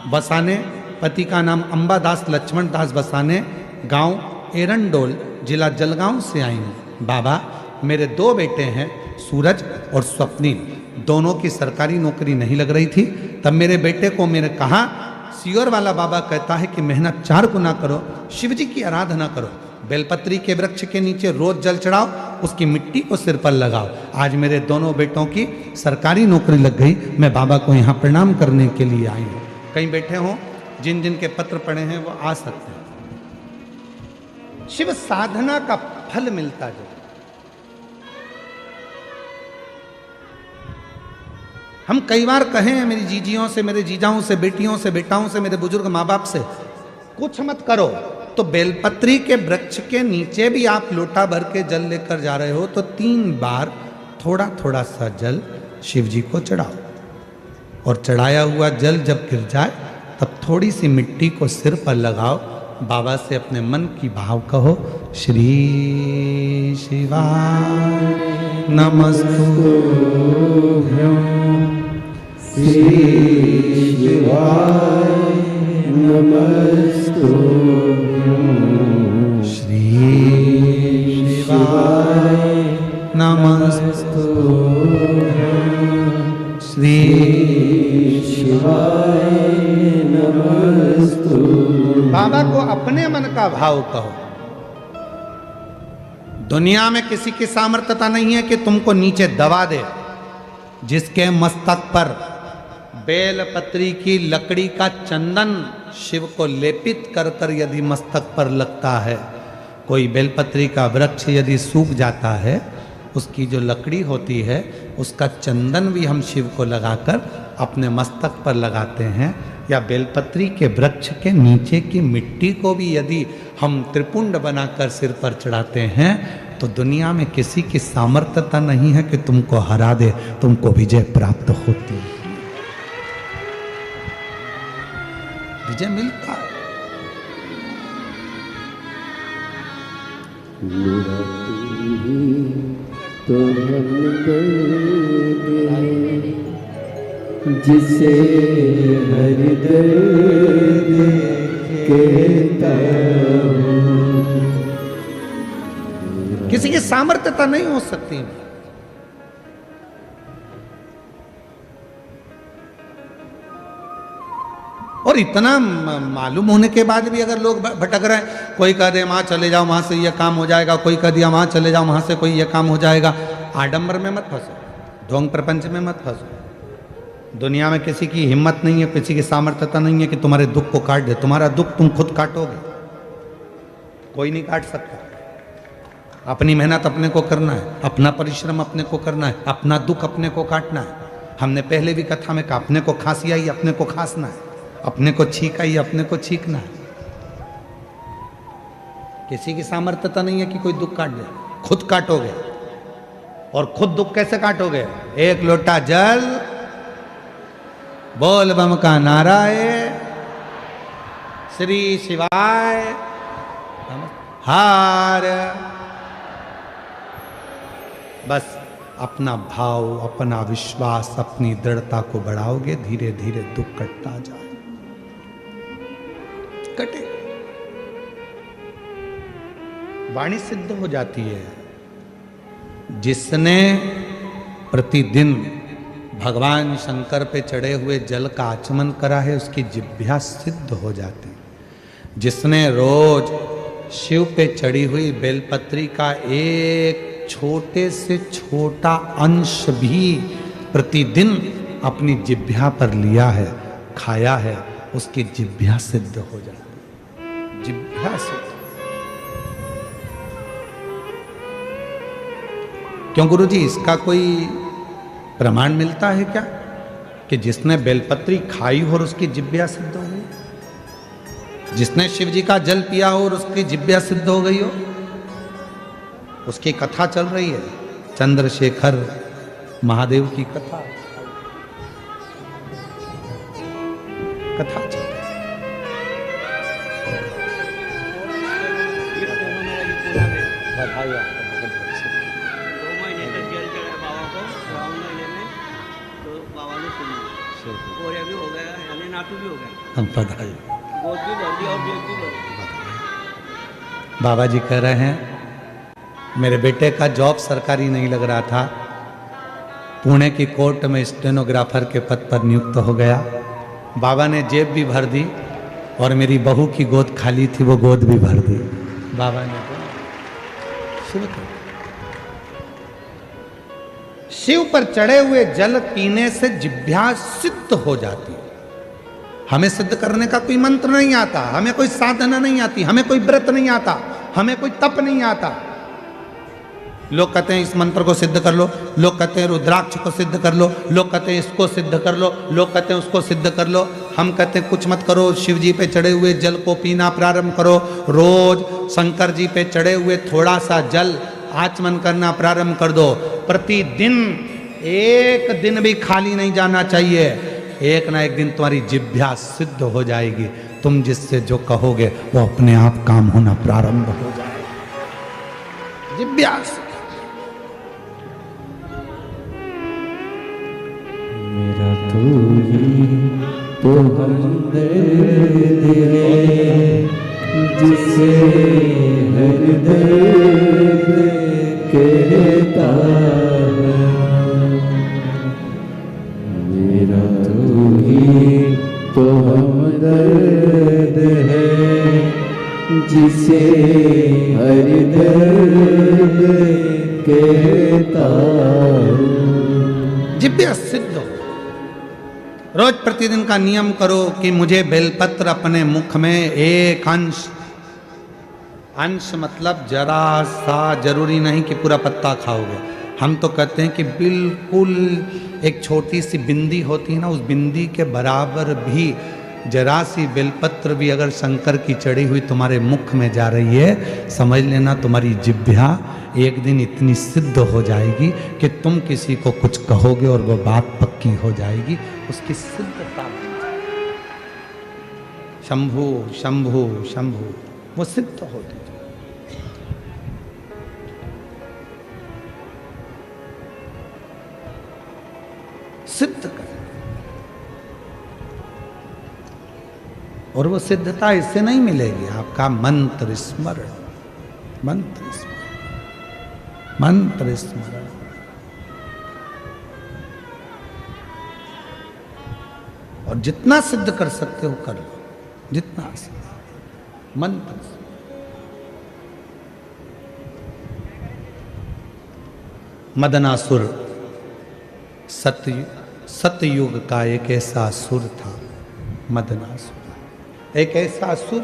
बसाने, पति का नाम अंबादास लक्ष्मण दास बसाने, गांव एरंडोल, जिला जलगांव से आई हूँ। बाबा मेरे 2 बेटे हैं, सूरज और स्वप्निल। दोनों की सरकारी नौकरी नहीं लग रही थी। तब मेरे बेटे को मैंने कहा, सियोर वाला बाबा कहता है कि मेहनत 4 गुना करो, शिव जी की आराधना करो, बेलपत्री के वृक्ष के नीचे रोज जल चढ़ाओ, उसकी मिट्टी को सिर पर लगाओ। आज मेरे दोनों बेटों की सरकारी नौकरी लग गई। मैं बाबा को यहाँ प्रणाम करने के लिए आई हूँ। कहीं बैठे हों, जिन जिन के पत्र पढ़े हैं वो आ सकते हैं। शिव साधना का फल मिलता जो, हम कई बार कहे हैं मेरी जीजियों से, मेरे जीजाओं से, बेटियों से, बेटाओं से, मेरे बुजुर्ग माँ बाप से, कुछ मत करो तो बेलपत्री के वृक्ष के नीचे भी आप लोटा भर के जल लेकर जा रहे हो तो 3 बार थोड़ा थोड़ा सा जल शिव जी को चढ़ाओ, और चढ़ाया हुआ जल जब गिर जाए तब थोड़ी सी मिट्टी को सिर पर लगाओ। बाबा से अपने मन की भाव कहो, श्री शिवाय नमस्तुभ्यं, श्री शिवाय नमस्तुभ्यं, श्री शिवाय नमस्तुभ्यं, श्री शिवाय नमस्तुभ्यं। बाबा को अपने मन का भाव कहो। दुनिया में किसी की सामर्थ्यता नहीं है कि तुमको नीचे दबा दे। जिसके मस्तक पर बेलपत्री की लकड़ी का चंदन शिव को लेपित कर कर यदि मस्तक पर लगता है, कोई बेलपत्री का वृक्ष यदि सूख जाता है, उसकी जो लकड़ी होती है उसका चंदन भी हम शिव को लगाकर अपने मस्तक पर लगाते हैं, या बेलपत्री के वृक्ष के नीचे की मिट्टी को भी यदि हम त्रिपुंड बनाकर सिर पर चढ़ाते हैं, तो दुनिया में किसी की सामर्थ्यता नहीं है कि तुमको हरा दे, तुमको विजय प्राप्त होती है, विजय मिलता है। तो हम दर्द जिसे हर दर्द कहता हूँ। किसी की सामर्थ्यता नहीं हो सकती। और इतना मालूम होने के बाद भी अगर लोग भटक रहे हैं, कोई कह दे वहां चले जाओ, वहां से ये काम हो जाएगा, कोई कह दिया वहां चले जाओ, वहां से कोई ये काम हो जाएगा। आडंबर में मत फंसो, ढोंग प्रपंच में मत फंसो। दुनिया में किसी की हिम्मत नहीं है, किसी की सामर्थ्यता नहीं है कि तुम्हारे दुख को काट दे। तुम्हारा दुख तुम खुद काटोगे, कोई नहीं काट सकता। अपनी मेहनत अपने को करना है, अपना परिश्रम अपने को करना है, अपना दुख अपने को काटना है। हमने पहले भी कथा में कहा, अपने को खांसी आई अपने को खांसना है, अपने को छींक आई अपने को छींकना है। किसी की सामर्थ्यता नहीं है कि कोई दुख काट दे, खुद काटोगे। और खुद दुख कैसे काटोगे? 1 लोटा जल, बोल बम का नारा है, श्री शिवाय हार। बस अपना भाव, अपना विश्वास, अपनी दृढ़ता को बढ़ाओगे, धीरे धीरे दुख कटता जाए, कटे। वाणी सिद्ध हो जाती है। जिसने प्रतिदिन भगवान शंकर पे चढ़े हुए जल का आचमन करा है, उसकी जिह्वा सिद्ध हो जाती। जिसने रोज शिव पे चढ़ी हुई बेलपत्री का एक छोटे से छोटा अंश भी प्रतिदिन अपनी जिह्वा पर लिया है, खाया है, उसकी जिह्वा सिद्ध हो जाती। जिह्वा सिद्ध। क्यों गुरुजी, इसका कोई प्रमाण मिलता है क्या कि जिसने बेलपत्री खाई हो और उसकी जिह्वा सिद्ध हो गई? जिसने शिव जी का जल पिया हो और उसकी जिह्वा सिद्ध हो गई हो? उसकी कथा चल रही है, चंद्रशेखर महादेव की कथा चल रही है। 2 महीने तक जेल चढ़ा बाबा को, 3 महीने में तो बाबा ने सुनी, कोरिया भी हो गया, यानी नाटू भी हो गया, हम बधाई। गोद भी भर दी और जेब भी भर दी। बाबा जी कह रहे हैं, मेरे बेटे का जॉब सरकारी नहीं लग रहा था, पुणे की कोर्ट में स्टेनोग्राफर के पद पर नियुक्त हो गया। बाबा ने जेब भी भर दी और मेरी बहू की गोद खाली थी, वो गोद भी भर दी। बाबा ने शिव पर चढ़े हुए जल पीने से जिह्वा सिद्ध हो जाती। हमें सिद्ध करने का कोई मंत्र नहीं आता, हमें कोई साधना नहीं आती, हमें कोई व्रत नहीं आता, हमें कोई तप नहीं आता। लोग कहते हैं इस मंत्र को सिद्ध कर लो, लोग कहते हैं रुद्राक्ष को सिद्ध कर लो, लोग कहते हैं इसको सिद्ध कर लो, लोग कहते हैं उसको सिद्ध कर लो। हम कहते हैं कुछ मत करो, शिव जी पे चढ़े हुए जल को पीना प्रारंभ करो। रोज शंकर जी पे चढ़े हुए थोड़ा सा जल आचमन करना प्रारंभ कर दो। प्रतिदिन एक दिन भी खाली नहीं जाना चाहिए। एक ना एक दिन तुम्हारी जिह्वा सिद्ध हो जाएगी। तुम जिससे जो कहोगे वो अपने आप काम होना प्रारंभ हो जाएगा। जिह्वा मेरा तू ही तो हमदर्द है, जिसे हर दर्द कहता है। मेरा तू ही तो हमदर्द है, जिसे हर दर्द कहता है। जिह्वा सिद्ध हो। रोज प्रतिदिन का नियम करो कि मुझे बेलपत्र अपने मुख में एक अंश मतलब जरा सा, जरूरी नहीं कि पूरा पत्ता खाओगे। हम तो कहते हैं कि बिल्कुल एक छोटी सी बिंदी होती है ना, उस बिंदी के बराबर भी जरा सी बेलपत्र भी अगर शंकर की चढ़ी हुई तुम्हारे मुख में जा रही है, समझ लेना तुम्हारी जिह्वा एक दिन इतनी सिद्ध हो जाएगी कि तुम किसी को कुछ कहोगे और वो बात पक्की हो जाएगी। उसकी सिद्धता शंभु शंभु शंभु, वो सिद्ध होती है। सिद्ध कर, और वो सिद्धता इससे नहीं मिलेगी, आपका मंत्र स्मरण, मंत्र स्मरण, मंत्र स्मरण। और जितना सिद्ध कर सकते हो कर लो, जितना मंत्र। मदनासुर सतयुग का एक ऐसा असुर था। मदनासुर एक ऐसा असुर,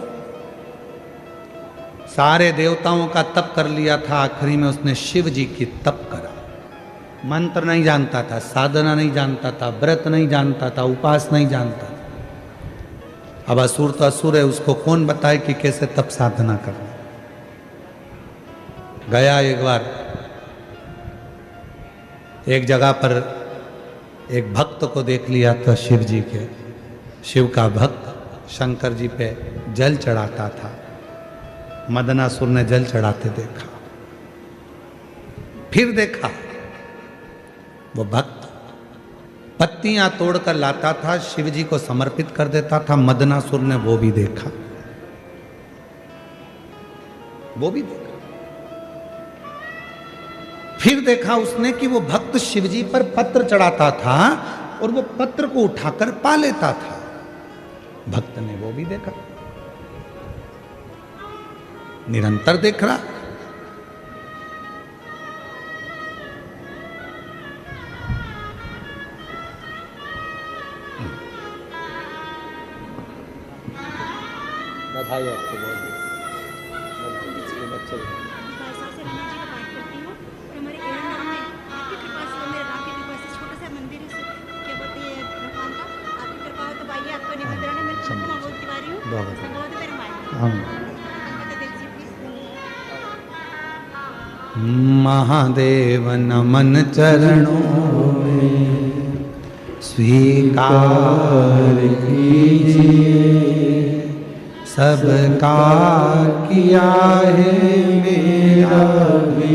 सारे देवताओं का तप कर लिया था, आखिरी में उसने शिव जी की तप करा। मंत्र नहीं जानता था, साधना नहीं जानता था, व्रत नहीं जानता था, उपास नहीं जानता था। अब असुर तो असुर है, उसको कौन बताए कि कैसे तप साधना करना। गया एक बार एक जगह पर एक भक्त को देख लिया था, शिव जी के, शिव का भक्त शंकर जी पे जल चढ़ाता था। मदनासुर ने जल चढ़ाते देखा, फिर देखा वो भक्त पत्तियां तोड़कर लाता था, शिव जी को समर्पित कर देता था। मदनासुर ने वो भी देखा, वो भी देखा। फिर देखा उसने कि वो भक्त शिव जी पर पत्र चढ़ाता था और वो पत्र को उठाकर पा लेता था। भक्त ने वो भी देखा, निरंतर देख रहा। बधाई आपको बहुत बच्चे। भाषा से रमन जी का पाठ करती हूँ और हमारे एरंडा में आपकी कृपा से और मेरे राम की कृपा से छोटा सा मंदिर है, क्या बोलते हैं भगवान का, आपकी कृपा हो तो आइए, आपका निमंत्रण है। मैं तुमको मैं बोल तिवारी हूँ, संभवतः मेरे मायने। महादेव नमन चरणों में स्वीकार कीजिए, सबका किया है मेरा भी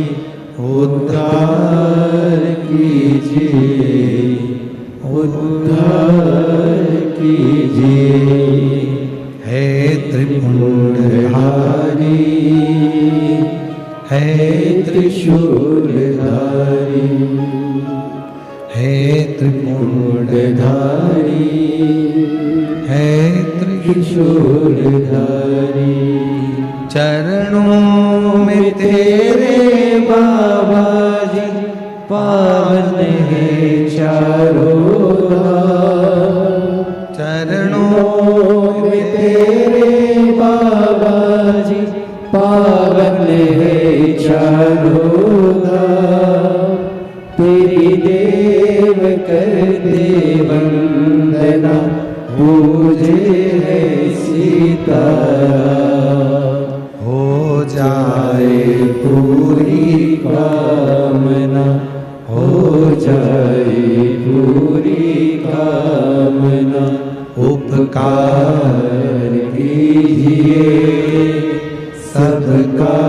उद्धार कीजिए, उद्धार कीजिए। हे त्रिपुंडधारी, हे त्रिशूलधारी, हे त्रिपुंडधारी, हे त्रिशूलधारी। चरणों में तेरे बाबा जी पावन है चारों धाम। चरणों में तेरे बाबा जी पावन है चारों धाम। तेरी देव कर दे वंदना, पूजे है सीताराम। हो जाए पूरी कामना, हो जाए पूरी कामना। उपकार कीजिए, सबका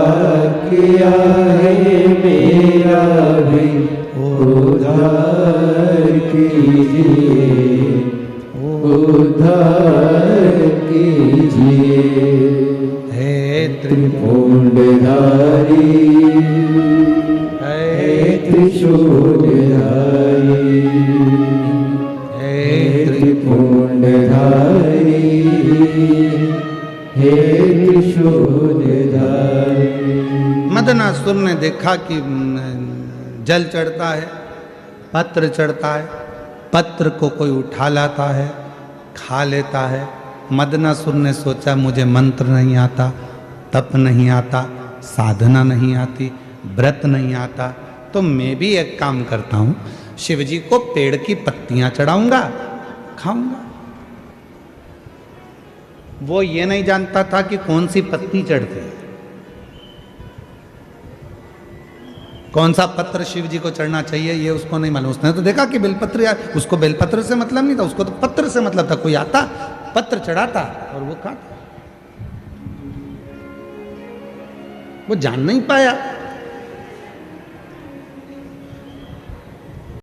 किया है मेरा भी उद्धार कीजिए, उद्धार कीजिए। हे त्रिपुंडधारी, हे त्रिशूलधारी, हे त्रिपुंडधारी, हे त्रिशूलधारी। मदनासुर ने देखा कि जल चढ़ता है, पत्र चढ़ता है, पत्र को कोई उठा लाता है, खा लेता है। मदनासुर ने सोचा मुझे मंत्र नहीं आता, तप नहीं आता, साधना नहीं आती, व्रत नहीं आता, तो मैं भी एक काम करता हूँ, शिवजी को पेड़ की पत्तियां चढ़ाऊंगा, खाऊंगा। वो ये नहीं जानता था कि कौन सी पत्ती चढ़ती है, कौन सा पत्र शिव जी को चढ़ना चाहिए, ये उसको नहीं मालूम। उसने तो देखा कि बेलपत्र, यार उसको बेलपत्र से मतलब नहीं था, उसको तो पत्र से मतलब था। कोई आता, पत्र चढ़ाता और वो खाता। वो जान नहीं पाया